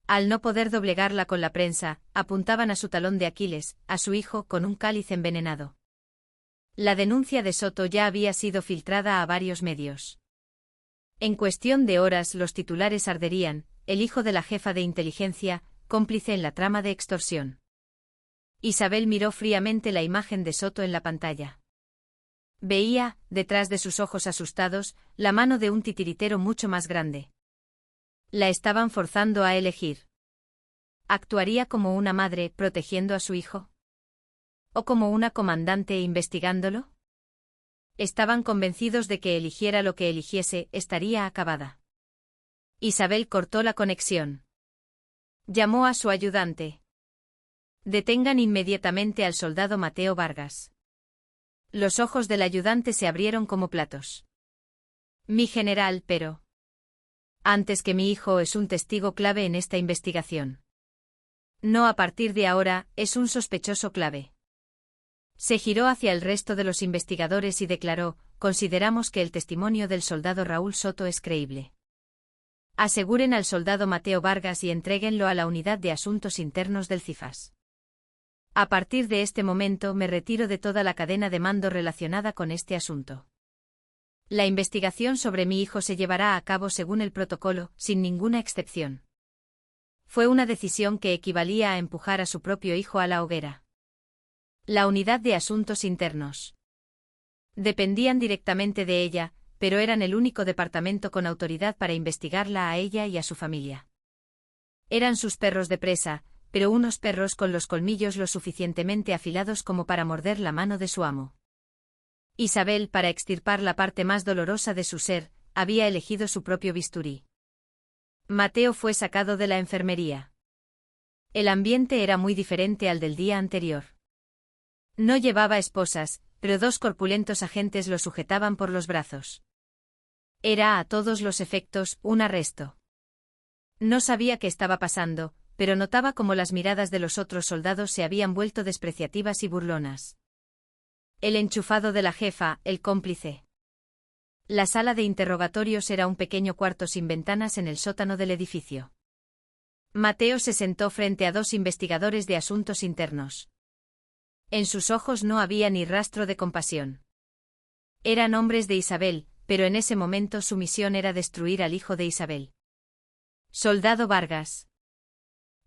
Al no poder doblegarla con la prensa, apuntaban a su talón de Aquiles, a su hijo, con un cáliz envenenado. La denuncia de Soto ya había sido filtrada a varios medios. En cuestión de horas los titulares arderían: el hijo de la jefa de inteligencia, cómplice en la trama de extorsión. Isabel miró fríamente la imagen de Soto en la pantalla. Veía, detrás de sus ojos asustados, la mano de un titiritero mucho más grande. La estaban forzando a elegir. ¿Actuaría como una madre, protegiendo a su hijo? ¿O como una comandante, investigándolo? Estaban convencidos de que eligiera lo que eligiese, estaría acabada. Isabel cortó la conexión. Llamó a su ayudante. Detengan inmediatamente al soldado Mateo Vargas. Los ojos del ayudante se abrieron como platos. Mi general, pero... Antes que mi hijo es un testigo clave en esta investigación. No, a partir de ahora, es un sospechoso clave. Se giró hacia el resto de los investigadores y declaró: consideramos que el testimonio del soldado Raúl Soto es creíble. Aseguren al soldado Mateo Vargas y entréguenlo a la unidad de asuntos internos del CIFAS. A partir de este momento me retiro de toda la cadena de mando relacionada con este asunto. La investigación sobre mi hijo se llevará a cabo según el protocolo, sin ninguna excepción. Fue una decisión que equivalía a empujar a su propio hijo a la hoguera. La unidad de asuntos internos. Dependían directamente de ella, pero eran el único departamento con autoridad para investigarla a ella y a su familia. Eran sus perros de presa, pero unos perros con los colmillos lo suficientemente afilados como para morder la mano de su amo. Isabel, para extirpar la parte más dolorosa de su ser, había elegido su propio bisturí. Mateo fue sacado de la enfermería. El ambiente era muy diferente al del día anterior. No llevaba esposas, pero dos corpulentos agentes lo sujetaban por los brazos. Era a todos los efectos un arresto. No sabía qué estaba pasando, pero notaba cómo las miradas de los otros soldados se habían vuelto despreciativas y burlonas. El enchufado de la jefa, el cómplice. La sala de interrogatorios era un pequeño cuarto sin ventanas en el sótano del edificio. Mateo se sentó frente a dos investigadores de asuntos internos. En sus ojos no había ni rastro de compasión. Eran hombres de Isabel, pero en ese momento su misión era destruir al hijo de Isabel. Soldado Vargas.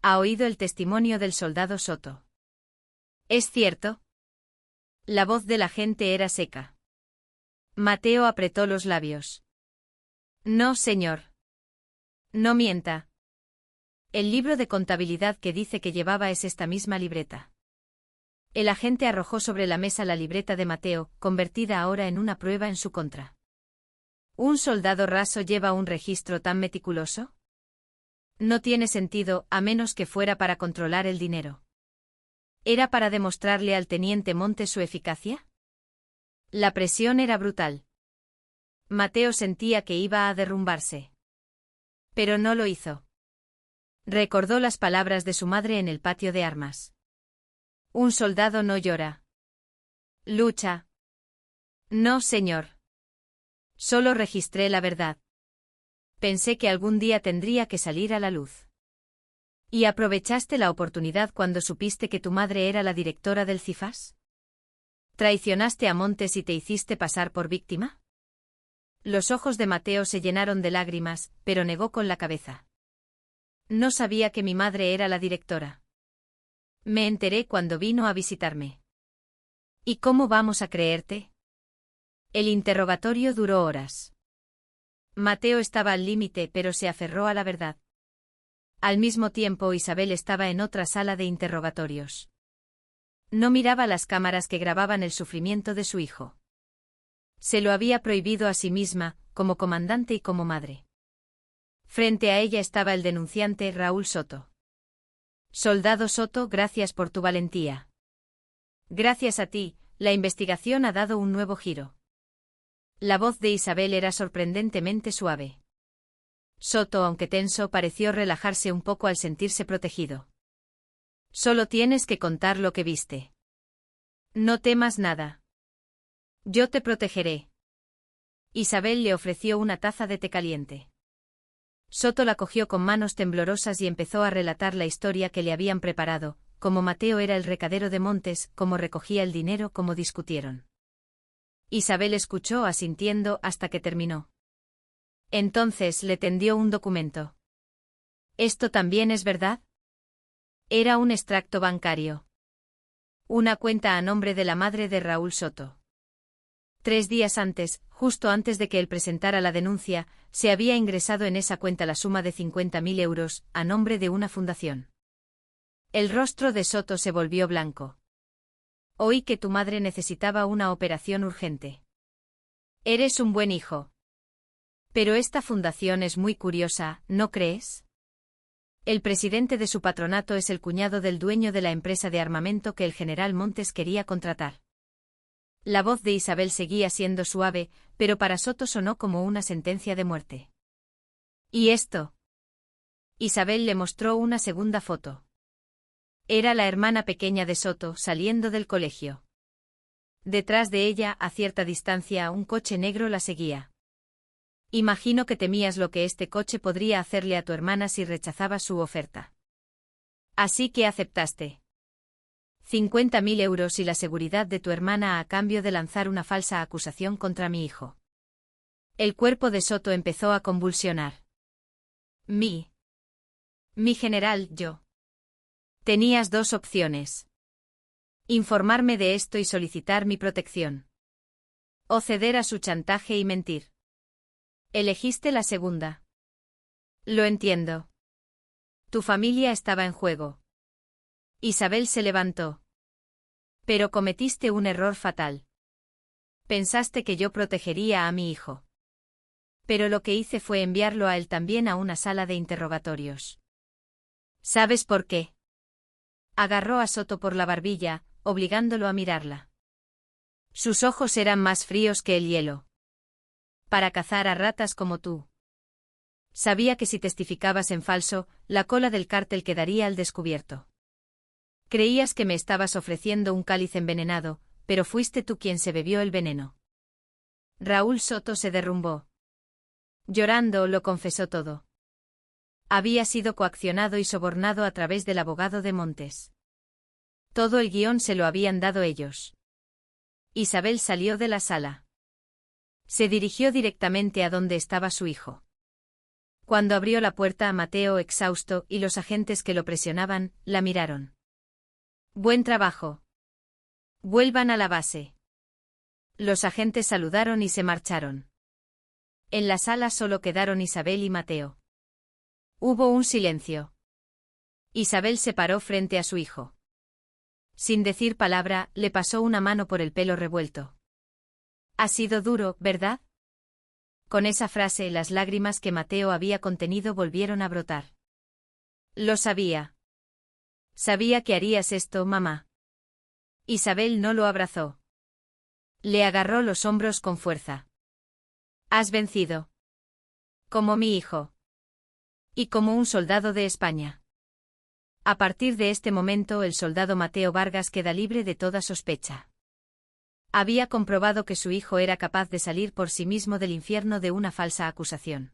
¿Ha oído el testimonio del soldado Soto? ¿Es cierto? La voz del agente era seca. Mateo apretó los labios. No, señor. No mienta. El libro de contabilidad que dice que llevaba es esta misma libreta. El agente arrojó sobre la mesa la libreta de Mateo, convertida ahora en una prueba en su contra. ¿Un soldado raso lleva un registro tan meticuloso? No tiene sentido, a menos que fuera para controlar el dinero. ¿Era para demostrarle al teniente Montes su eficacia? La presión era brutal. Mateo sentía que iba a derrumbarse. Pero no lo hizo. Recordó las palabras de su madre en el patio de armas. Un soldado no llora. Lucha. No, señor. Solo registré la verdad. Pensé que algún día tendría que salir a la luz. ¿Y aprovechaste la oportunidad cuando supiste que tu madre era la directora del CIFAS? ¿Traicionaste a Montes y te hiciste pasar por víctima? Los ojos de Mateo se llenaron de lágrimas, pero negó con la cabeza. No sabía que mi madre era la directora. Me enteré cuando vino a visitarme. ¿Y cómo vamos a creerte? El interrogatorio duró horas. Mateo estaba al límite, pero se aferró a la verdad. Al mismo tiempo, Isabel estaba en otra sala de interrogatorios. No miraba las cámaras que grababan el sufrimiento de su hijo. Se lo había prohibido a sí misma, como comandante y como madre. Frente a ella estaba el denunciante Raúl Soto. Soldado Soto, gracias por tu valentía. Gracias a ti, la investigación ha dado un nuevo giro. La voz de Isabel era sorprendentemente suave. Soto, aunque tenso, pareció relajarse un poco al sentirse protegido. Solo tienes que contar lo que viste. No temas nada. Yo te protegeré. Isabel le ofreció una taza de té caliente. Soto la cogió con manos temblorosas y empezó a relatar la historia que le habían preparado, cómo Mateo era el recadero de Montes, cómo recogía el dinero, cómo discutieron. Isabel escuchó asintiendo hasta que terminó. Entonces le tendió un documento. ¿Esto también es verdad? Era un extracto bancario. Una cuenta a nombre de la madre de Raúl Soto. 3 días antes, justo antes de que él presentara la denuncia, se había ingresado en esa cuenta la suma de 50.000 euros, a nombre de una fundación. El rostro de Soto se volvió blanco. Oí que tu madre necesitaba una operación urgente. Eres un buen hijo. Pero esta fundación es muy curiosa, ¿no crees? El presidente de su patronato es el cuñado del dueño de la empresa de armamento que el general Montes quería contratar. La voz de Isabel seguía siendo suave, pero para Soto sonó como una sentencia de muerte. ¿Y esto? Isabel le mostró una segunda foto. Era la hermana pequeña de Soto, saliendo del colegio. Detrás de ella, a cierta distancia, un coche negro la seguía. Imagino que temías lo que este coche podría hacerle a tu hermana si rechazaba su oferta. Así que aceptaste. 50.000 euros y la seguridad de tu hermana a cambio de lanzar una falsa acusación contra mi hijo. El cuerpo de Soto empezó a convulsionar. Mi general, yo. Tenías 2 opciones. Informarme de esto y solicitar mi protección. O ceder a su chantaje y mentir. Elegiste la segunda. Lo entiendo. Tu familia estaba en juego. Isabel se levantó. Pero cometiste un error fatal. Pensaste que yo protegería a mi hijo. Pero lo que hice fue enviarlo a él también a una sala de interrogatorios. ¿Sabes por qué? Agarró a Soto por la barbilla, obligándolo a mirarla. Sus ojos eran más fríos que el hielo. Para cazar a ratas como tú. Sabía que si testificabas en falso, la cola del cártel quedaría al descubierto. Creías que me estabas ofreciendo un cáliz envenenado, pero fuiste tú quien se bebió el veneno. Raúl Soto se derrumbó. Llorando, lo confesó todo. Había sido coaccionado y sobornado a través del abogado de Montes. Todo el guión se lo habían dado ellos. Isabel salió de la sala. Se dirigió directamente a donde estaba su hijo. Cuando abrió la puerta, a Mateo, exhausto, y los agentes que lo presionaban, la miraron. Buen trabajo. Vuelvan a la base. Los agentes saludaron y se marcharon. En la sala solo quedaron Isabel y Mateo. Hubo un silencio. Isabel se paró frente a su hijo. Sin decir palabra, le pasó una mano por el pelo revuelto. Ha sido duro, ¿verdad? Con esa frase, las lágrimas que Mateo había contenido volvieron a brotar. Lo sabía. Sabía que harías esto, mamá. Isabel no lo abrazó. Le agarró los hombros con fuerza. Has vencido. Como mi hijo. Y como un soldado de España. A partir de este momento, el soldado Mateo Vargas queda libre de toda sospecha. Había comprobado que su hijo era capaz de salir por sí mismo del infierno de una falsa acusación.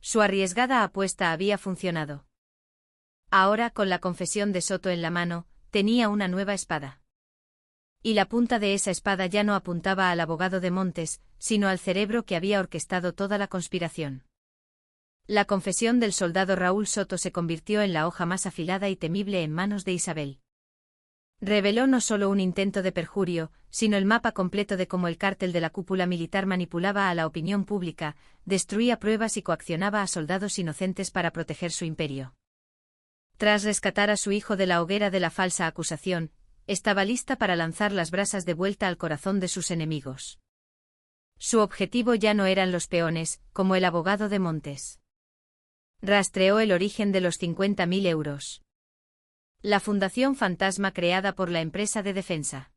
Su arriesgada apuesta había funcionado. Ahora, con la confesión de Soto en la mano, tenía una nueva espada. Y la punta de esa espada ya no apuntaba al abogado de Montes, sino al cerebro que había orquestado toda la conspiración. La confesión del soldado Raúl Soto se convirtió en la hoja más afilada y temible en manos de Isabel. Reveló no solo un intento de perjurio, sino el mapa completo de cómo el cártel de la cúpula militar manipulaba a la opinión pública, destruía pruebas y coaccionaba a soldados inocentes para proteger su imperio. Tras rescatar a su hijo de la hoguera de la falsa acusación, estaba lista para lanzar las brasas de vuelta al corazón de sus enemigos. Su objetivo ya no eran los peones, como el abogado de Montes. Rastreó el origen de los 50.000 euros. La fundación fantasma creada por la empresa de defensa.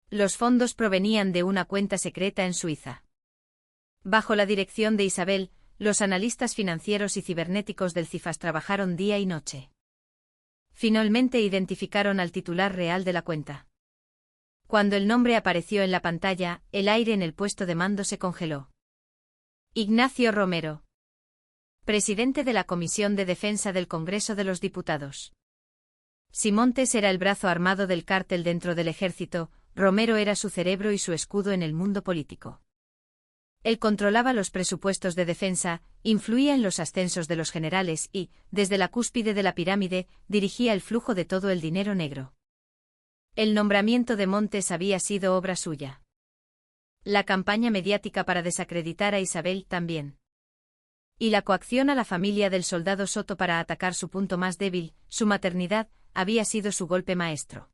Los fondos provenían de una cuenta secreta en Suiza. Bajo la dirección de Isabel, los analistas financieros y cibernéticos del CIFAS trabajaron día y noche. Finalmente identificaron al titular real de la cuenta. Cuando el nombre apareció en la pantalla, el aire en el puesto de mando se congeló. Ignacio Romero, presidente de la Comisión de Defensa del Congreso de los Diputados. Si Montes era el brazo armado del cártel dentro del ejército, Romero era su cerebro y su escudo en el mundo político. Él controlaba los presupuestos de defensa, influía en los ascensos de los generales y, desde la cúspide de la pirámide, dirigía el flujo de todo el dinero negro. El nombramiento de Montes había sido obra suya. La campaña mediática para desacreditar a Isabel también. Y la coacción a la familia del soldado Soto para atacar su punto más débil, su maternidad, había sido su golpe maestro.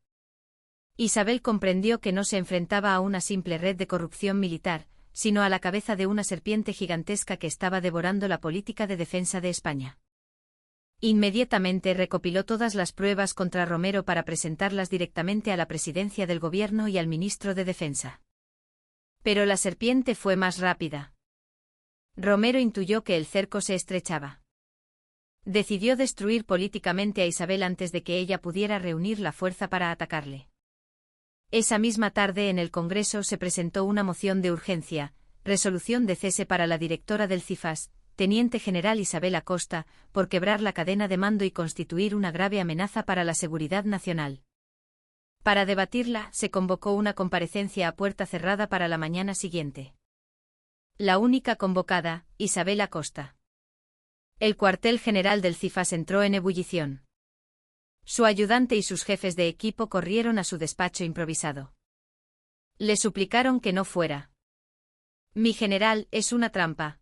Isabel comprendió que no se enfrentaba a una simple red de corrupción militar, sino a la cabeza de una serpiente gigantesca que estaba devorando la política de defensa de España. Inmediatamente recopiló todas las pruebas contra Romero para presentarlas directamente a la presidencia del gobierno y al ministro de Defensa. Pero la serpiente fue más rápida. Romero intuyó que el cerco se estrechaba. Decidió destruir políticamente a Isabel antes de que ella pudiera reunir la fuerza para atacarle. Esa misma tarde en el Congreso se presentó una moción de urgencia, resolución de cese para la directora del CIFAS, teniente general Isabel Acosta, por quebrar la cadena de mando y constituir una grave amenaza para la seguridad nacional. Para debatirla, se convocó una comparecencia a puerta cerrada para la mañana siguiente. La única convocada, Isabel Acosta. El cuartel general del CIFAS entró en ebullición. Su ayudante y sus jefes de equipo corrieron a su despacho improvisado. Le suplicaron que no fuera. Mi general, es una trampa.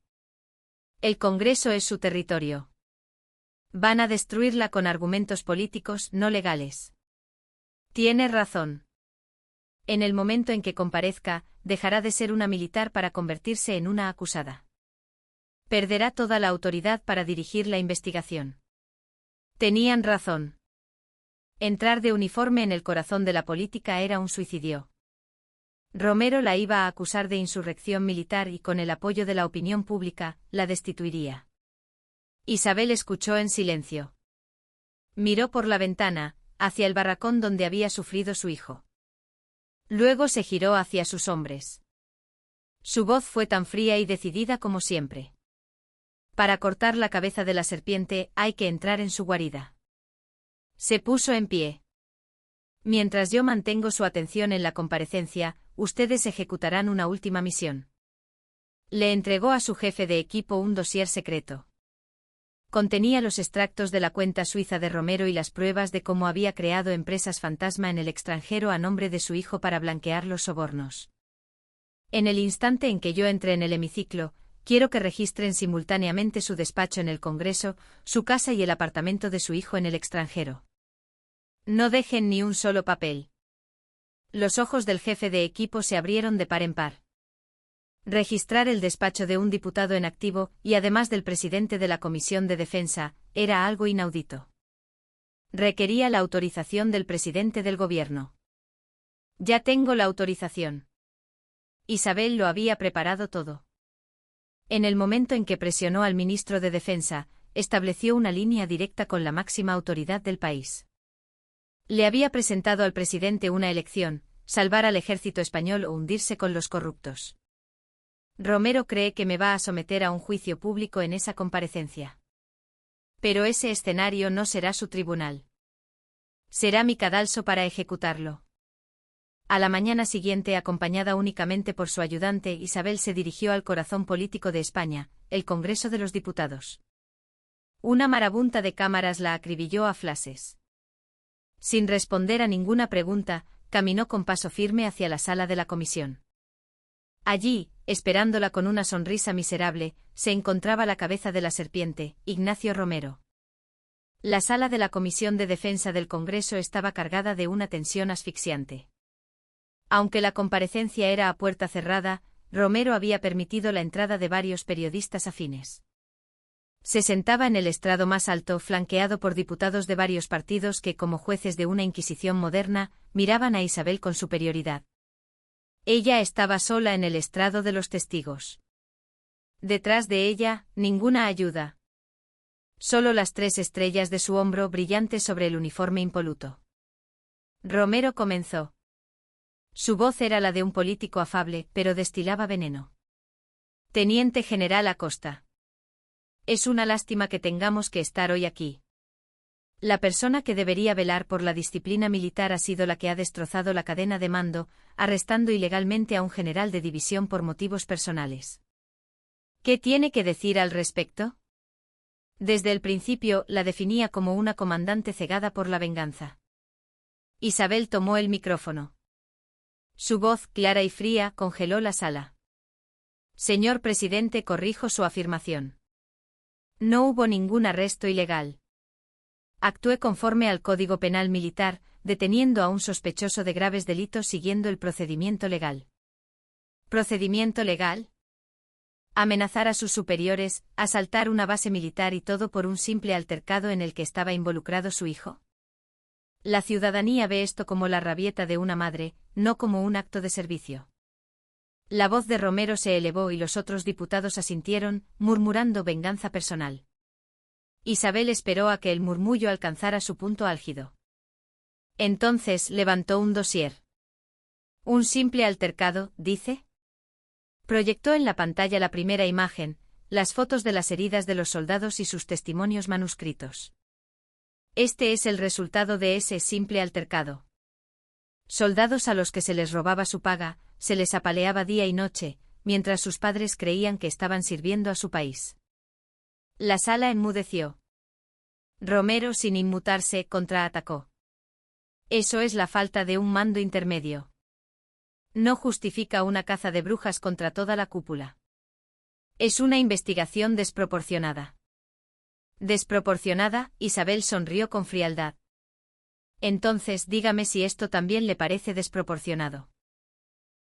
El Congreso es su territorio. Van a destruirla con argumentos políticos, no legales. Tiene razón. En el momento en que comparezca, dejará de ser una militar para convertirse en una acusada. Perderá toda la autoridad para dirigir la investigación. Tenían razón. Entrar de uniforme en el corazón de la política era un suicidio. Romero la iba a acusar de insurrección militar y con el apoyo de la opinión pública, la destituiría. Isabel escuchó en silencio. Miró por la ventana, hacia el barracón donde había sufrido su hijo. Luego se giró hacia sus hombres. Su voz fue tan fría y decidida como siempre. Para cortar la cabeza de la serpiente hay que entrar en su guarida. Se puso en pie. Mientras yo mantengo su atención en la comparecencia, ustedes ejecutarán una última misión. Le entregó a su jefe de equipo un dossier secreto. Contenía los extractos de la cuenta suiza de Romero y las pruebas de cómo había creado empresas fantasma en el extranjero a nombre de su hijo para blanquear los sobornos. En el instante en que yo entre en el hemiciclo, quiero que registren simultáneamente su despacho en el Congreso, su casa y el apartamento de su hijo en el extranjero. No dejen ni un solo papel. Los ojos del jefe de equipo se abrieron de par en par. Registrar el despacho de un diputado en activo, y además del presidente de la Comisión de Defensa, era algo inaudito. Requería la autorización del presidente del gobierno. Ya tengo la autorización. Isabel lo había preparado todo. En el momento en que presionó al ministro de Defensa, estableció una línea directa con la máxima autoridad del país. Le había presentado al presidente una elección: salvar al ejército español o hundirse con los corruptos. Romero cree que me va a someter a un juicio público en esa comparecencia. Pero ese escenario no será su tribunal. Será mi cadalso para ejecutarlo. A la mañana siguiente, acompañada únicamente por su ayudante, Isabel se dirigió al corazón político de España, el Congreso de los Diputados. Una marabunta de cámaras la acribilló a flashes. Sin responder a ninguna pregunta, caminó con paso firme hacia la sala de la comisión. Allí, esperándola con una sonrisa miserable, se encontraba la cabeza de la serpiente, Ignacio Romero. La sala de la Comisión de Defensa del Congreso estaba cargada de una tensión asfixiante. Aunque la comparecencia era a puerta cerrada, Romero había permitido la entrada de varios periodistas afines. Se sentaba en el estrado más alto, flanqueado por diputados de varios partidos que, como jueces de una inquisición moderna, miraban a Isabel con superioridad. Ella estaba sola en el estrado de los testigos. Detrás de ella, ninguna ayuda. Solo las 3 estrellas de su hombro brillantes sobre el uniforme impoluto. Romero comenzó. Su voz era la de un político afable, pero destilaba veneno. Teniente General Acosta. Es una lástima que tengamos que estar hoy aquí. La persona que debería velar por la disciplina militar ha sido la que ha destrozado la cadena de mando, arrestando ilegalmente a un general de división por motivos personales. ¿Qué tiene que decir al respecto? Desde el principio la definía como una comandante cegada por la venganza. Isabel tomó el micrófono. Su voz, clara y fría, congeló la sala. Señor presidente, corrijo su afirmación. No hubo ningún arresto ilegal. Actué conforme al Código Penal Militar, deteniendo a un sospechoso de graves delitos siguiendo el procedimiento legal. ¿Procedimiento legal? Amenazar a sus superiores, asaltar una base militar y todo por un simple altercado en el que estaba involucrado su hijo. La ciudadanía ve esto como la rabieta de una madre, no como un acto de servicio. La voz de Romero se elevó y los otros diputados asintieron, murmurando venganza personal. Isabel esperó a que el murmullo alcanzara su punto álgido. Entonces levantó un dossier. ¿Un simple altercado, dice? Proyectó en la pantalla la primera imagen, las fotos de las heridas de los soldados y sus testimonios manuscritos. Este es el resultado de ese simple altercado. Soldados a los que se les robaba su paga, se les apaleaba día y noche, mientras sus padres creían que estaban sirviendo a su país. La sala enmudeció. Romero, sin inmutarse, contraatacó. Eso es la falta de un mando intermedio. No justifica una caza de brujas contra toda la cúpula. Es una investigación desproporcionada. ¿Desproporcionada? Isabel sonrió con frialdad. Entonces dígame si esto también le parece desproporcionado.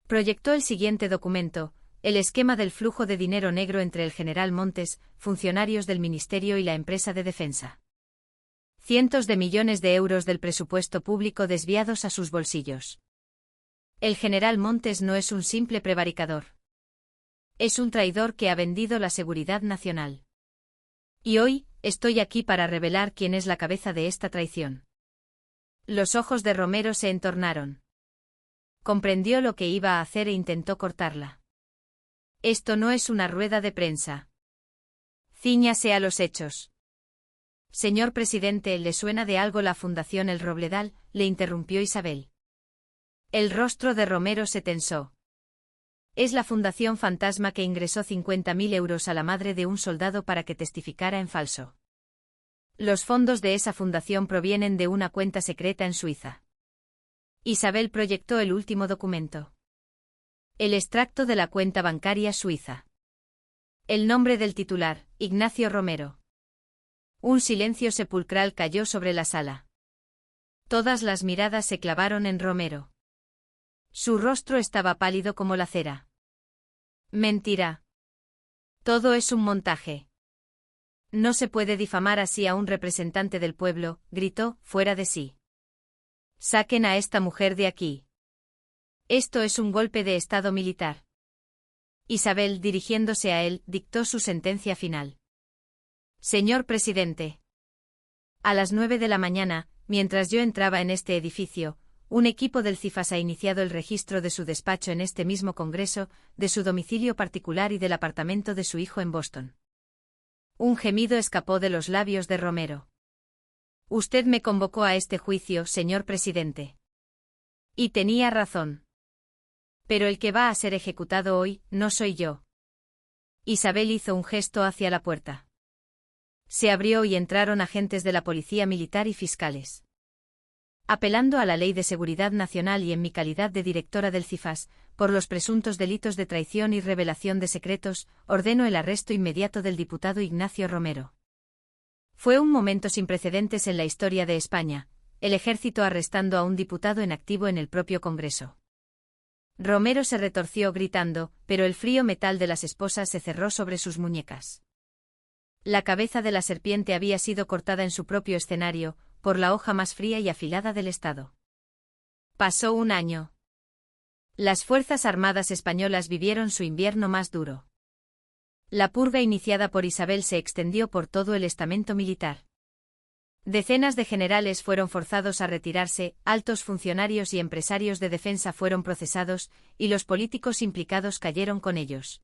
Proyectó el siguiente documento, el esquema del flujo de dinero negro entre el general Montes, funcionarios del Ministerio y la empresa de defensa. Cientos de millones de euros del presupuesto público desviados a sus bolsillos. El general Montes no es un simple prevaricador. Es un traidor que ha vendido la seguridad nacional. Y hoy, estoy aquí para revelar quién es la cabeza de esta traición. Los ojos de Romero se entornaron. Comprendió lo que iba a hacer e intentó cortarla. Esto no es una rueda de prensa. Cíñase a los hechos. Señor presidente, ¿le suena de algo la Fundación El Robledal?, le interrumpió Isabel. El rostro de Romero se tensó. Es la fundación fantasma que ingresó 50.000 euros a la madre de un soldado para que testificara en falso. Los fondos de esa fundación provienen de una cuenta secreta en Suiza. Isabel proyectó el último documento. El extracto de la cuenta bancaria suiza. El nombre del titular, Ignacio Romero. Un silencio sepulcral cayó sobre la sala. Todas las miradas se clavaron en Romero. Su rostro estaba pálido como la cera. Mentira. Todo es un montaje. No se puede difamar así a un representante del pueblo, gritó, fuera de sí. Saquen a esta mujer de aquí. Esto es un golpe de estado militar. Isabel, dirigiéndose a él, dictó su sentencia final. Señor presidente. A las 9 de la mañana, mientras yo entraba en este edificio, un equipo del CIFAS ha iniciado el registro de su despacho en este mismo Congreso, de su domicilio particular y del apartamento de su hijo en Boston. Un gemido escapó de los labios de Romero. Usted me convocó a este juicio, señor presidente. Y tenía razón. Pero el que va a ser ejecutado hoy, no soy yo. Isabel hizo un gesto hacia la puerta. Se abrió y entraron agentes de la policía militar y fiscales. Apelando a la Ley de Seguridad Nacional y en mi calidad de directora del CIFAS, por los presuntos delitos de traición y revelación de secretos, ordeno el arresto inmediato del diputado Ignacio Romero. Fue un momento sin precedentes en la historia de España, el ejército arrestando a un diputado en activo en el propio Congreso. Romero se retorció gritando, pero el frío metal de las esposas se cerró sobre sus muñecas. La cabeza de la serpiente había sido cortada en su propio escenario, por la hoja más fría y afilada del Estado. Pasó un año. Las Fuerzas Armadas españolas vivieron su invierno más duro. La purga iniciada por Isabel se extendió por todo el estamento militar. Decenas de generales fueron forzados a retirarse, altos funcionarios y empresarios de defensa fueron procesados, y los políticos implicados cayeron con ellos.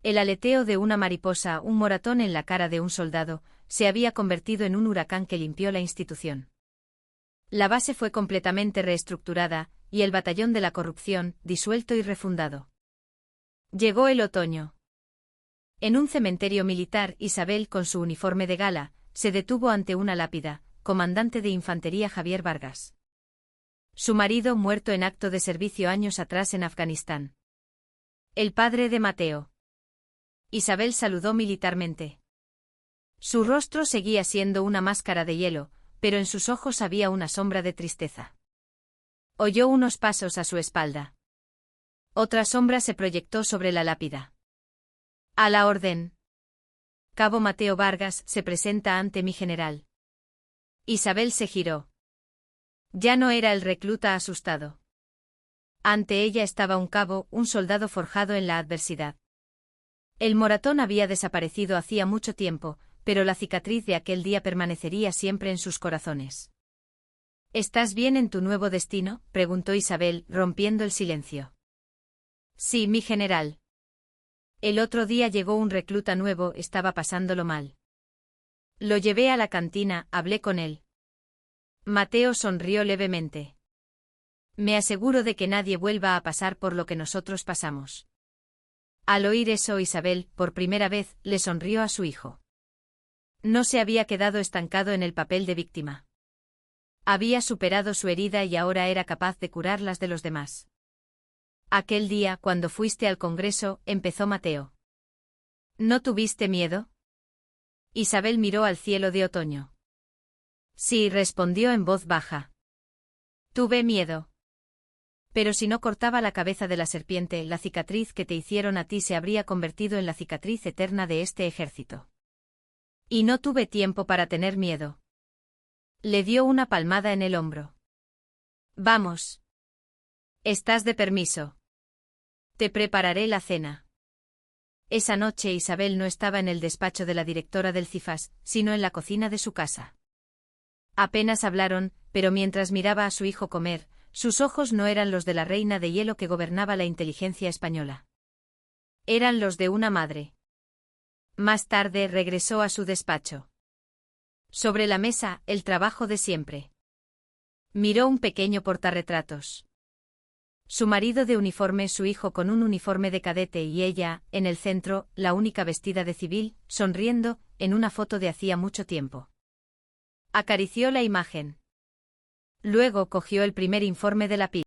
El aleteo de una mariposa, un moratón en la cara de un soldado, se había convertido en un huracán que limpió la institución. La base fue completamente reestructurada, y el batallón de la corrupción, disuelto y refundado. Llegó el otoño. En un cementerio militar, Isabel, con su uniforme de gala, se detuvo ante una lápida, comandante de infantería Javier Vargas. Su marido muerto en acto de servicio años atrás en Afganistán. El padre de Mateo. Isabel saludó militarmente. Su rostro seguía siendo una máscara de hielo, pero en sus ojos había una sombra de tristeza. Oyó unos pasos a su espalda. Otra sombra se proyectó sobre la lápida. A la orden. Cabo Mateo Vargas se presenta ante mi general. Isabel se giró. Ya no era el recluta asustado. Ante ella estaba un cabo, un soldado forjado en la adversidad. El moratón había desaparecido hacía mucho tiempo, pero la cicatriz de aquel día permanecería siempre en sus corazones. ¿Estás bien en tu nuevo destino?, preguntó Isabel, rompiendo el silencio. Sí, mi general. El otro día llegó un recluta nuevo, estaba pasándolo mal. Lo llevé a la cantina, hablé con él. Mateo sonrió levemente. Me aseguro de que nadie vuelva a pasar por lo que nosotros pasamos. Al oír eso, Isabel, por primera vez, le sonrió a su hijo. No se había quedado estancado en el papel de víctima. Había superado su herida y ahora era capaz de curar las de los demás. Aquel día, cuando fuiste al Congreso, empezó Mateo. ¿No tuviste miedo? Isabel miró al cielo de otoño. Sí, respondió en voz baja. Tuve miedo. Pero si no cortaba la cabeza de la serpiente, la cicatriz que te hicieron a ti se habría convertido en la cicatriz eterna de este ejército. Y no tuve tiempo para tener miedo. Le dio una palmada en el hombro. Vamos. Estás de permiso. Te prepararé la cena. Esa noche Isabel no estaba en el despacho de la directora del CIFAS, sino en la cocina de su casa. Apenas hablaron, pero mientras miraba a su hijo comer, sus ojos no eran los de la reina de hielo que gobernaba la inteligencia española. Eran los de una madre. Más tarde regresó a su despacho. Sobre la mesa, el trabajo de siempre. Miró un pequeño portarretratos. Su marido de uniforme, su hijo con un uniforme de cadete y ella, en el centro, la única vestida de civil, sonriendo, en una foto de hacía mucho tiempo. Acarició la imagen. Luego cogió el primer informe de la pila.